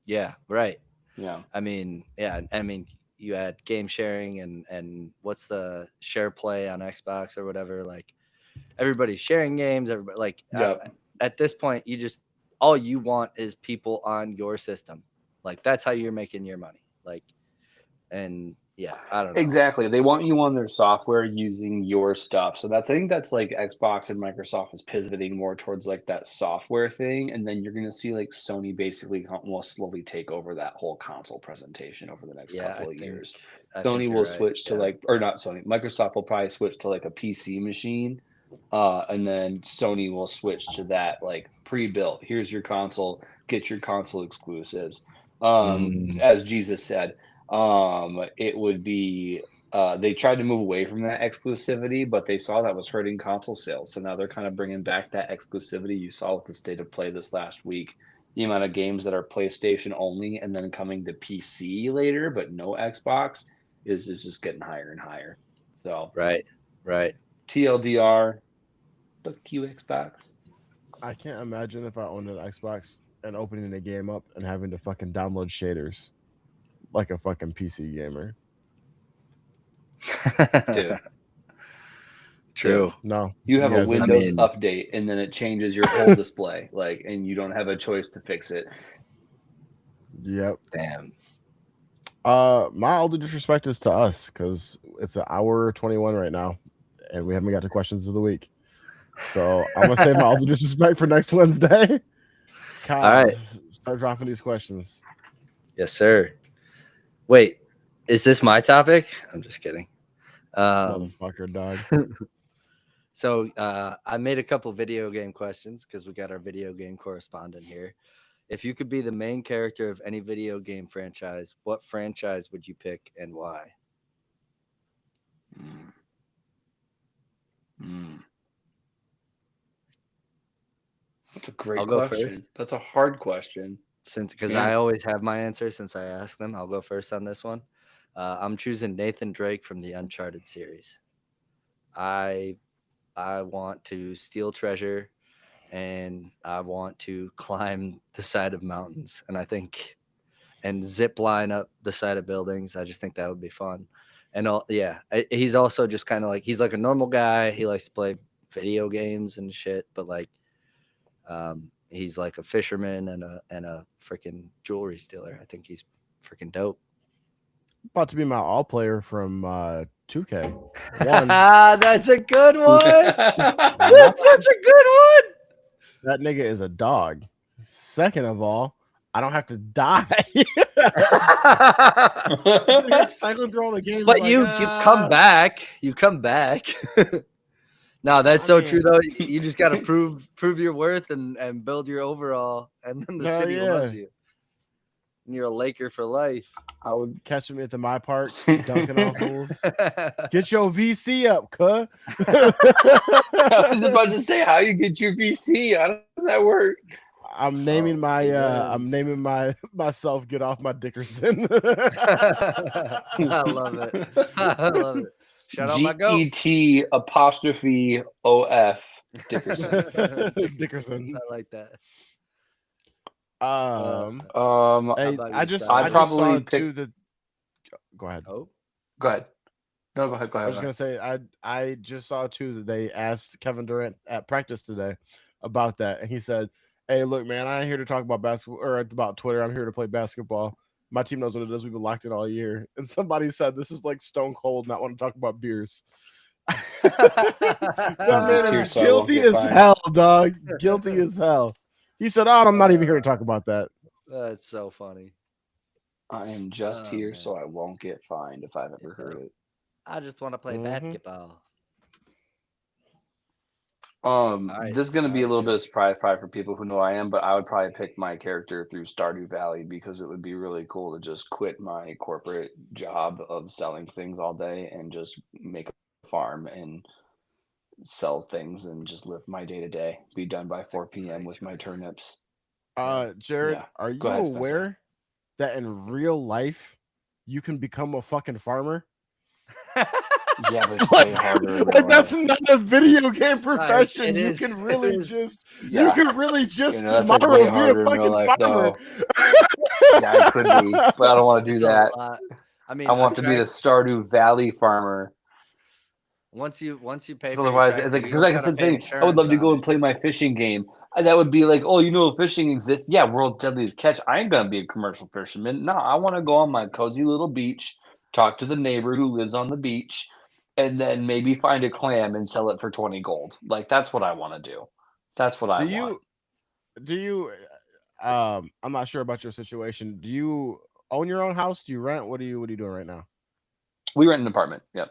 yeah, right. Yeah. I mean, yeah, I mean, you had game sharing and what's the share play on Xbox or whatever. Like everybody's sharing games. Everybody like Yep. at this point, you just all you want is people on your system. Like that's how you're making your money. Like, and yeah, I don't know. Exactly. They want you on their software using your stuff. So that's I think that's like Xbox and Microsoft is pivoting more towards like that software thing. And then you're gonna see like Sony basically will slowly take over that whole console presentation over the next Yeah, couple of years. I think Sony you're will right. switch to Yeah, like or not Sony, Microsoft will probably switch to like a PC machine. And then Sony will switch to that like pre-built. Here's your console, get your console exclusives. mm, As Jesus said, it would be they tried to move away from that exclusivity, but they saw that was hurting console sales. So now they're kind of bringing back that exclusivity. You saw with the state of play this last week, the amount of games that are PlayStation only and then coming to PC later, but no Xbox is just getting higher and higher. So right, right. TLDR, fuck you, Xbox. I can't imagine if I owned an Xbox and opening the game up and having to fucking download shaders like a fucking PC gamer. Dude. True. No, You have a guys are Windows mean- update and then it changes your whole display, like, and you don't have a choice to fix it. Yep. Damn. My all due disrespect is to us because it's an hour 21 right now, and we haven't got to questions of the week. So I'm gonna save my all due disrespect for next Wednesday. Kyle, All right. start dropping these questions. Yes, sir. Wait, is this my topic? I'm just kidding. This motherfucker, dog. So I made a couple video game questions because we got our video game correspondent here. If you could be the main character of any video game franchise, what franchise would you pick and why? Mm. Mm. That's a great I'll go question. first. That's a hard question. Because Yeah. I always have my answer since I ask them. I'll go first on this one. I'm choosing Nathan Drake from the Uncharted series. I want to steal treasure and I want to climb the side of mountains. And zip line up the side of buildings. I just think that would be fun. And he's also just kind of like he's like a normal guy. He likes to play video games and shit, but like he's like a fisherman and a freaking jewelry stealer. I think he's freaking dope. About to be my all player from 2K. One, That's a good one. That's such a good one. that nigga is a dog. Second of all, I don't have to die. Cycling through all the games. But like, you come back. You come back. No, that's so true though. You just got to prove your worth and build your overall, and then the Hell city yeah. loves you. And you're a Laker for life. I would catch me at the my park, dunking on fools. Get your VC up, cuh. I was about to say how you get your PC. How does that work? I'm naming myself get off my Dickerson. I love it. I love it. Shout out my goat. GET''OF Dickerson. Dickerson. I like that. Hey, about I you, just Scott? I I'd just saw probably too that. Go ahead. Oh, Go ahead. No, go ahead. I was just gonna say I just saw too that they asked Kevin Durant at practice today about that, and he said, "Hey, look, man, I ain't here to talk about basketball or about Twitter. I'm here to play basketball. My team knows what it is. We've been locked in all year." And somebody said, "This is like Stone Cold not want to talk about beers." That man here is so I won't guilty get as fined. hell, dog. Guilty as hell. He said, "Oh, I'm not even here to talk about that." that's so funny. I am just Oh, here man. so I won't get fined if I've ever heard it. I just want to play Mhm. basketball. This is gonna be a little okay. bit of surprise probably for people who know I am, but I would probably pick my character through Stardew Valley because it would be really cool to just quit my corporate job of selling things all day and just make a farm and sell things and just live my day to day. Be done by 4 p.m. with my turnips. Jared, Yeah. are you Go ahead, Spencer. aware that in real life you can become a fucking farmer? Yeah, but it's way harder in real Like that's life. not a video game profession. it You is. can It really is. just Yeah. just That's like tomorrow way be a harder in real fucking life, farmer. Yeah, I could be, but I don't want to do It's a that. lot. I mean, I want to be the Stardew Valley farmer. once you pay Because for your otherwise, tractor, you because I don't can gotta sit pay saying, I would love insurance to on go and it. play my fishing game. And that would be like, oh, you know, fishing exists. Yeah, world's deadliest catch. I ain't gonna be a commercial fisherman. No, I want to go on my cozy little beach, talk to the neighbor who lives on the beach, and then maybe find a clam and sell it for 20 gold. Like that's what I want to do. That's what I want. Do you I'm not sure about your situation. Do you own your own house? Do you rent? What are you doing right now? We rent an apartment. Yep,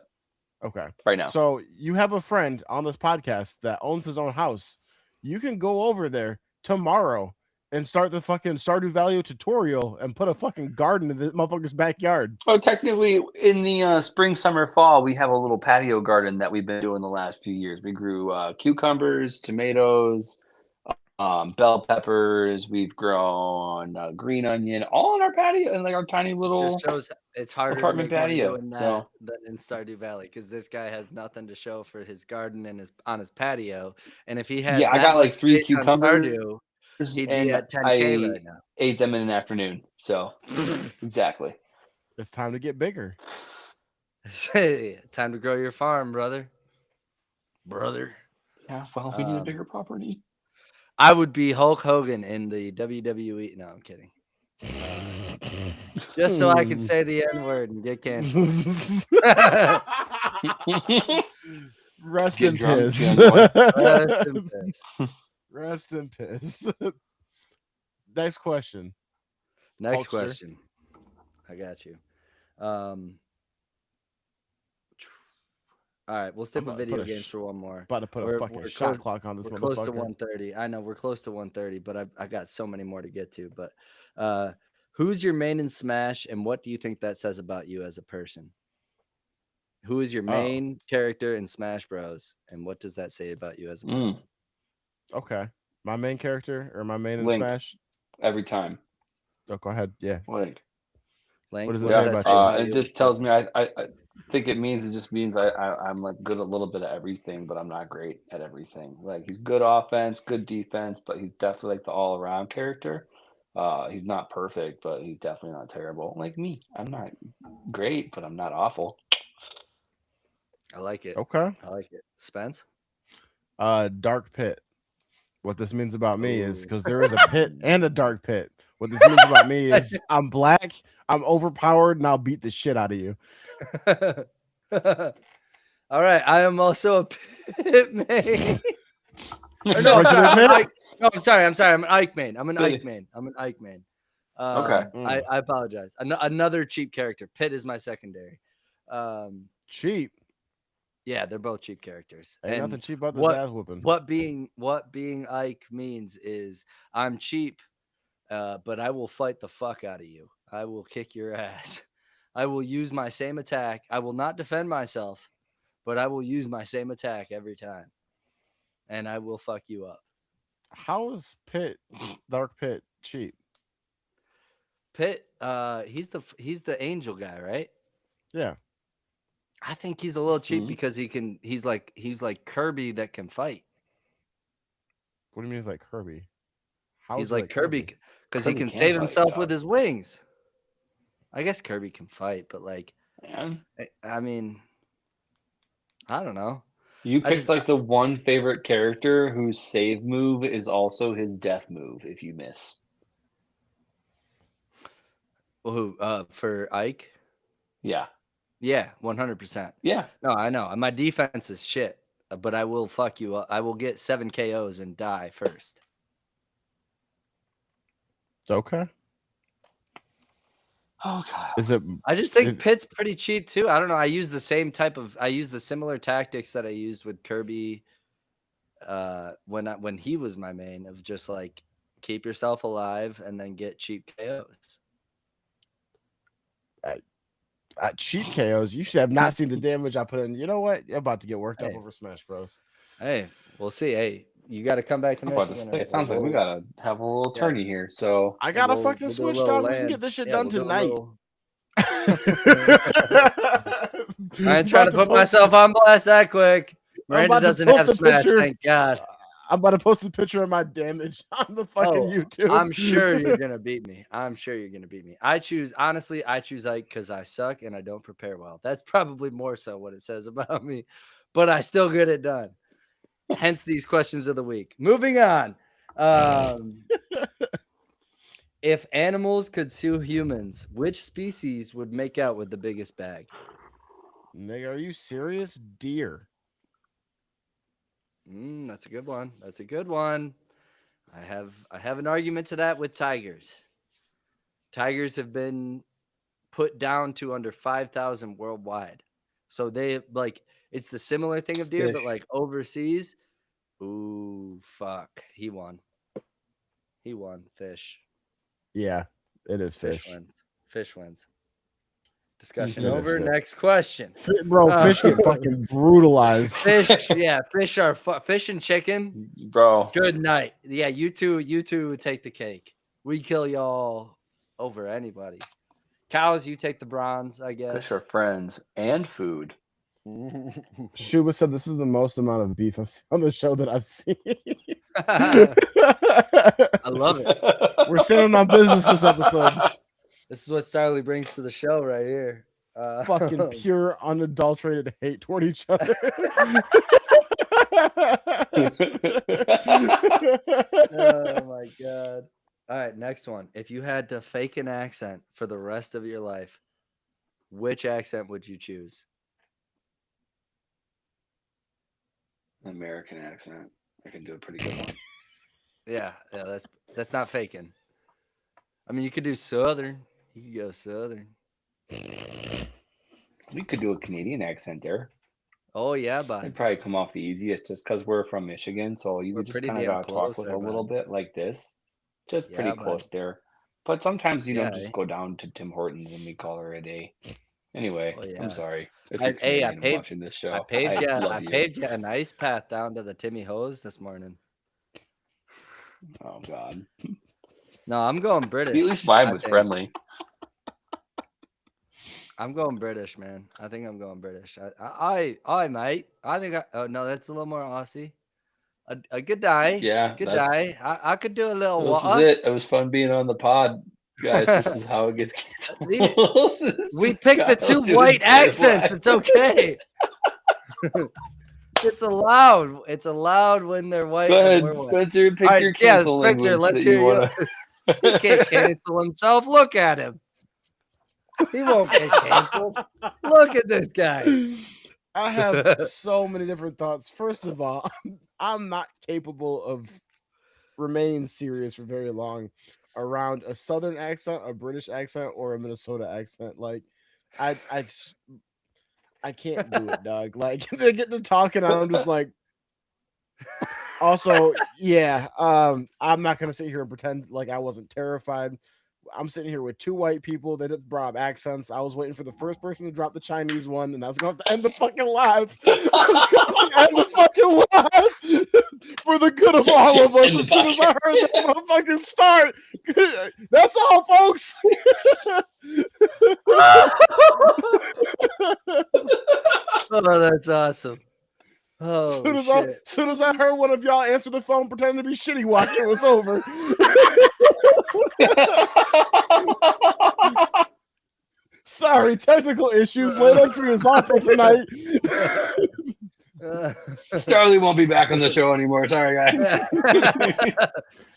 Okay. right now. So you have a friend on this podcast that owns his own house. You can go over there tomorrow and start the fucking Stardew Valley tutorial and put a fucking garden in the motherfucker's backyard. Oh, technically, in the spring, summer, fall, we have a little patio garden that we've been doing the last few years. We grew cucumbers, tomatoes, bell peppers. We've grown green onion, all on our patio, and like our tiny Just little shows it's harder to apartment make money patio. doing that So than in Stardew Valley because this guy has nothing to show for his garden and his on his patio. And if he yeah, had I that got much like 3 space on cucumbers, Stardew, he'd be and at 10K I right now. ate them in an afternoon. So exactly. It's time to get bigger. Time to grow your farm, brother. Yeah, well, we need a bigger property. I would be Hulk Hogan in the WWE. No, I'm kidding. Just so I could say the N word and get canceled. Rest Get in drunk, piss. John Boy. Rest in peace. Rest in piss. Next question. Next Hulkster. question. I got you. All right, we'll stick I'm with about to put video a games for one more. About to put a fucking shot clock on this We're close to motherfucker. 130. I know we're close to 130, but I got so many more to get to. But who's your main in Smash, and what do you think that says about you as a person? Who is your main character in Smash Bros, and what does that say about you as a person? Okay, my main character or my main in Link. Smash? Every time. Oh, go ahead. Yeah. Link. What does it say about you? It just tells me I think it just means I'm like good at a little bit of everything, but I'm not great at everything. Like he's good offense, good defense, but he's definitely like the all around character. He's not perfect, but he's definitely not terrible. Like me, I'm not great, but I'm not awful. I like it. Okay. I like it. Spence? Dark pit. What this means about me is Ooh. because there is a pit and a dark pit. What this means about me is I'm black, I'm overpowered, and I'll beat the shit out of you. All right, I am also a pit main. No, I'm sorry. I'm an Ike main. I'm an Ike main. Okay. I apologize. Another cheap character. Pit is my secondary. Cheap. Yeah, they're both cheap characters. Ain't And nothing cheap about this ass whooping. what being Ike means is I'm cheap, but I will fight the fuck out of you. I will kick your ass. I will use my same attack. I will not defend myself, but I will use my same attack every time. And I will fuck you up. How is Dark Pit cheap? Pit, he's the angel guy, right? Yeah. I think he's a little cheap because he's like Kirby that can fight. What do you mean he's like Kirby? He's like Kirby because he can save himself with his wings. I guess Kirby can fight, but like, I mean, I don't know. You picked like the one favorite character whose save move is also his death move if you miss. Who? For Ike? Yeah. Yeah, 100%. Yeah. No, I know. My defense is shit, but I will fuck you up. I will get 7 KOs and die first. Okay. Oh god. Is it? I just think Pit's pretty cheap too. I don't know. I use the similar tactics that I used with Kirby when he was my main of just like keep yourself alive and then get cheap KOs. Cheap KOs. You should have not seen the damage I put in. You know what? You're about to get worked up over Smash Bros. Hey, we'll see. Hey, you got to come back to Michigan. It sounds like we gotta have a little tourney here. So I got a fucking Switch, dog. We can get this shit done tonight. I ain't trying to put myself on blast that quick. I'm Miranda about to doesn't post have a Smash, picture. thank God. I'm about to post a picture of my damage on the fucking YouTube. I'm sure you're gonna beat me. I choose Ike because I suck and I don't prepare well. That's probably more so what it says about me, but I still get it done. Hence these questions of the week. Moving on. If animals could sue humans, which species would make out with the biggest bag? Nigga, are you serious? Deer. That's a good one. I have an argument to that with tigers. Tigers have been put down to under 5,000 worldwide. So they it's the similar thing of deer, but Fish. overseas. Ooh, fuck. He won. Fish. Yeah, it is fish. Fish wins. Discussion It is over. fish. Next question. Bro, fish get fucking brutalized. Fish, yeah, fish and chicken. Bro. Good night. Yeah, you two take the cake. We kill y'all over anybody. Cows, you take the bronze, I guess. Fish are friends and food. Shuba said this is the most amount of beef I've seen on the show that I've seen. I love it. We're sitting on business this episode. This is what Starly brings to the show right here. Fucking pure, unadulterated hate toward each other. Oh my god. All right, next one. If you had to fake an accent for the rest of your life, which accent would you choose? American accent. I can do a pretty good one. Yeah, that's not faking. I mean, you could do Southern. You could go Southern. We could do a Canadian accent there. Oh yeah, bud. It'd probably come off the easiest just because we're from Michigan, so you We're just pretty kind of damn gotta close talk with there, a little bud. bit like this. Just pretty Yeah, close bud. there. But sometimes, Yeah, just go down to Tim Hortons and we call her a day. Anyway, Oh, yeah. I'm sorry. If I you're Canadian and paid- watching this show, I paved love you a nice path down to the Timmy Hose this morning. Oh God. No, I'm going British. He at least vibe I with think. friendly. I'm going British, man. I think I'm going British. I mate. I think oh no, that's a little more Aussie. A good day. Yeah, Good that's- day. I could do a little This water. was it. It was fun being on the pod. Guys, this is how it gets canceled. We picked the two white accents. It's okay. It's allowed. It's allowed when they're white. Go and ahead, we're white. Spencer. Pick All right, your yeah, cancel Spencer, language let's that hear you you. want He can't cancel himself. Look at him. He won't get canceled. Look at this guy. I have so many different thoughts. First of all, I'm not capable of remaining serious for very long around a Southern accent, a British accent, or a Minnesota accent. Like, I can't do it, dog. Like, they get to talking, I'm just like. Also, yeah, I'm not gonna sit here and pretend like I wasn't terrified. I'm sitting here with two white people that brought up accents. I was waiting for the first person to drop the Chinese one, and I was going to have to end the fucking live. End the fucking live for the good of all of us. As soon as I heard that motherfucking start, that's all, folks. Oh, that's awesome. Oh, soon as I heard one of y'all answer the phone pretending to be shitty watch, it was over. Sorry, technical issues. Late entry is off for tonight. Starly won't be back on the show anymore. Sorry, guys.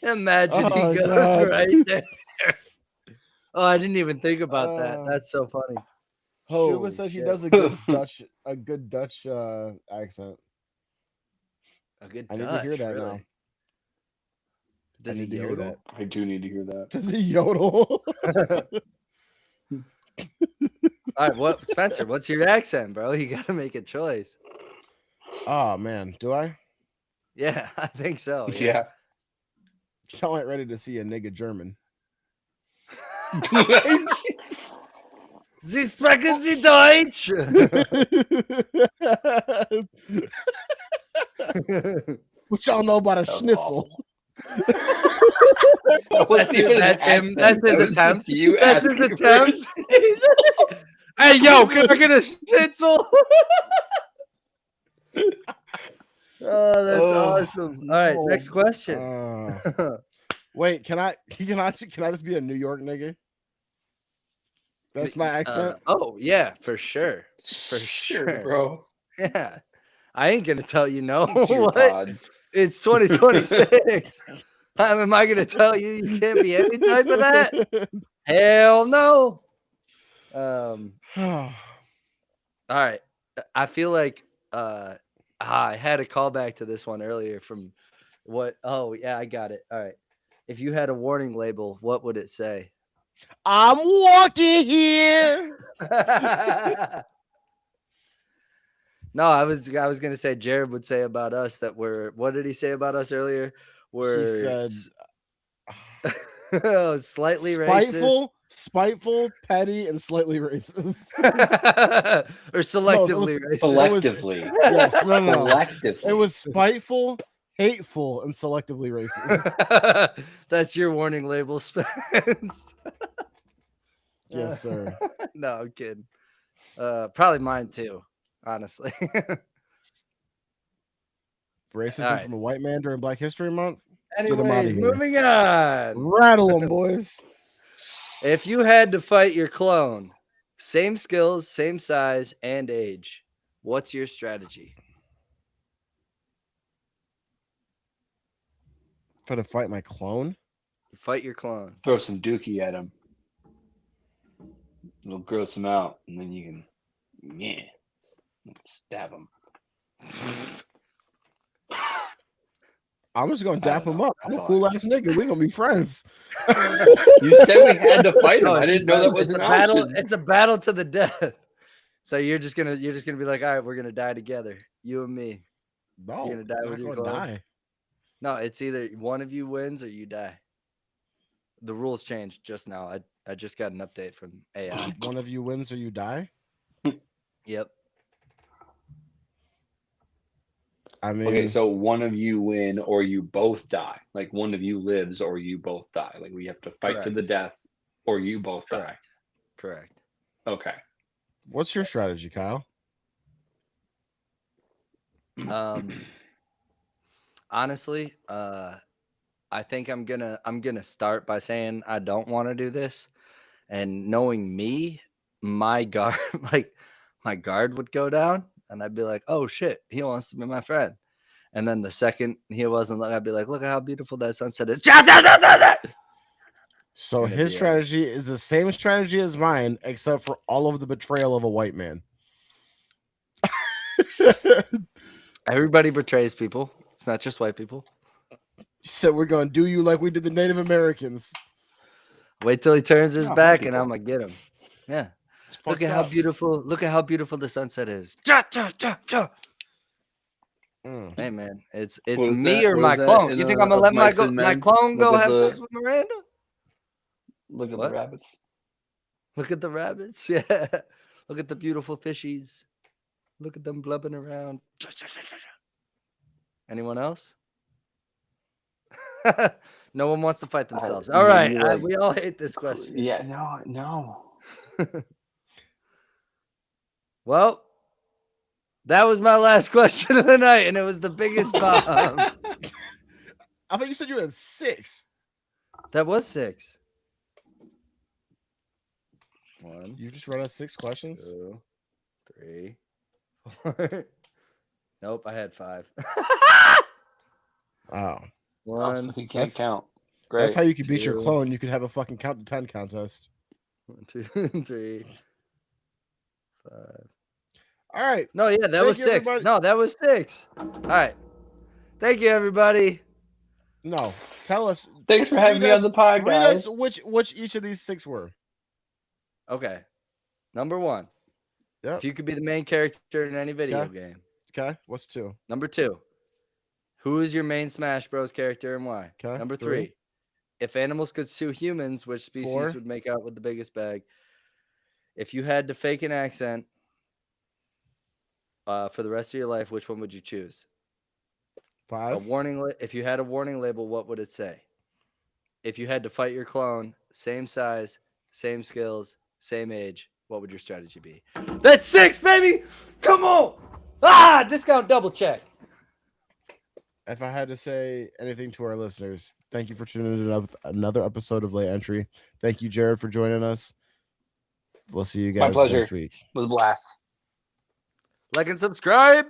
Imagine Oh, he goes God. right there. Oh, I didn't even think about that. That's so funny. Shuba said he does a good Dutch accent. A good I need to Dutch, hear that really. now. Does I he need to hear yodel? that. I do need to hear that. Does he yodel? All right, Spencer? What's your accent, bro? You got to make a choice. Oh man, do I? Yeah, I think so. Yeah. Y'all ain't ready to see a nigga German. Sie sprechen Sie Deutsch? What y'all know about a That was schnitzel? That wasn't even an That's him. accent. That's his That was attempt. just you That's his asking for attempt. shit. Hey, yo, can I get a schnitzel? Oh, that's Oh, awesome. All right, next No. question. Wait, can I just be a New York nigga? That's my accent. Oh yeah, for sure, for sure, sure. bro. Yeah, I ain't gonna tell you no. To your What? pod. It's 2026. Am I gonna tell you you can't be any type of that? Hell no. All right. I feel like I had a callback to this one earlier from what? Oh yeah, I got it. All right. If you had a warning label, what would it say? I'm walking here. No, I was gonna say Jared would say about us that we're. What did he say about us earlier? He We're said slightly racist spiteful, petty, and slightly racist. or No, selectively racist. Selectively. Yes, no. Selectively. It was spiteful, hateful, and selectively racist. That's your warning label, Spence. Yes, sir. No, I'm kidding. Probably mine too, honestly. Racism All right. from a white man during Black History Month. Get 'em outta Anyways, here. moving on. Rattle them, boys. If you had to fight your clone, same skills, same size, and age, what's your strategy? For to fight my clone. Fight your clone. Throw some dookie at him. It'll gross him out, and then you can, stab him. I'm just gonna dap him up. I'm a cool ass nigga. We gonna be friends. You said we had to fight him. No, I didn't know that was an battle. option. It's a battle to the death. So you're just gonna be like, all right, we're gonna die together, you and me. No, You're gonna die I'm with not your gonna clone. die. No, it's either one of you wins or you die. The rules changed just now. I just got an update from AI. One of you wins or you die. Yep. I mean, Okay, so one of you win or you both die. Like one of you lives or you both die. Like we have to fight to the death or you both die. Correct. Okay. what's your strategy, Kyle? Honestly, I think I'm gonna start by saying I don't want to do this, and knowing me, my guard my guard would go down, and I'd be like, oh shit, he wants to be my friend. And then the second he wasn't, I'd be like, look at how beautiful that sunset is. So his strategy is the same strategy as mine, except for all of the betrayal of a white man. Everybody betrays people. It's not just white people. So we're gonna do you like we did the Native Americans. Wait till he turns his back, and I'm gonna get him. Yeah. Look at how beautiful. Look at how beautiful the sunset is. Hey man, it's me or my clone. You think I'm gonna let my clone go have sex with Miranda? Look at the rabbits. Look at the rabbits. Yeah. Look at the beautiful fishies. Look at them blubbing around. Anyone else? No one wants to fight themselves. All right. We all hate this question. Yeah, no. Well, that was my last question of the night, and it was the biggest bomb. I thought you said you had 6. That was 6. 1. You just read us 6 questions? 2, 3, 4. Nope, I had 5. Oh. 1. So you can't count. Great. That's how you could beat your clone. You could have a fucking count to 10 contest. 1, 2, 3, 5. All right. No, yeah, that was 6. Everybody. No, that was 6. All right. Thank you, everybody. No, tell us. Thanks for having me on the podcast. Read us which each of these 6 were. Okay. Number 1. Yep. If you could be the main character in any video game. Okay. What's 2? Number 2. Who is your main Smash Bros. Character and why? Okay. Number 3. If animals could sue humans, which species 4. would make out with the biggest bag? If you had to fake an accent for the rest of your life, which one would you choose? 5. If you had a warning label, what would it say? if you had to fight your clone, same size, same skills, same age, what would your strategy be? That's 6, baby. Come on. Discount double check. If I had to say anything to our listeners, thank you for tuning in with another episode of Late Entry. Thank you, Jared, for joining us. We'll see you My guys pleasure. next week. It was a blast. Like and subscribe.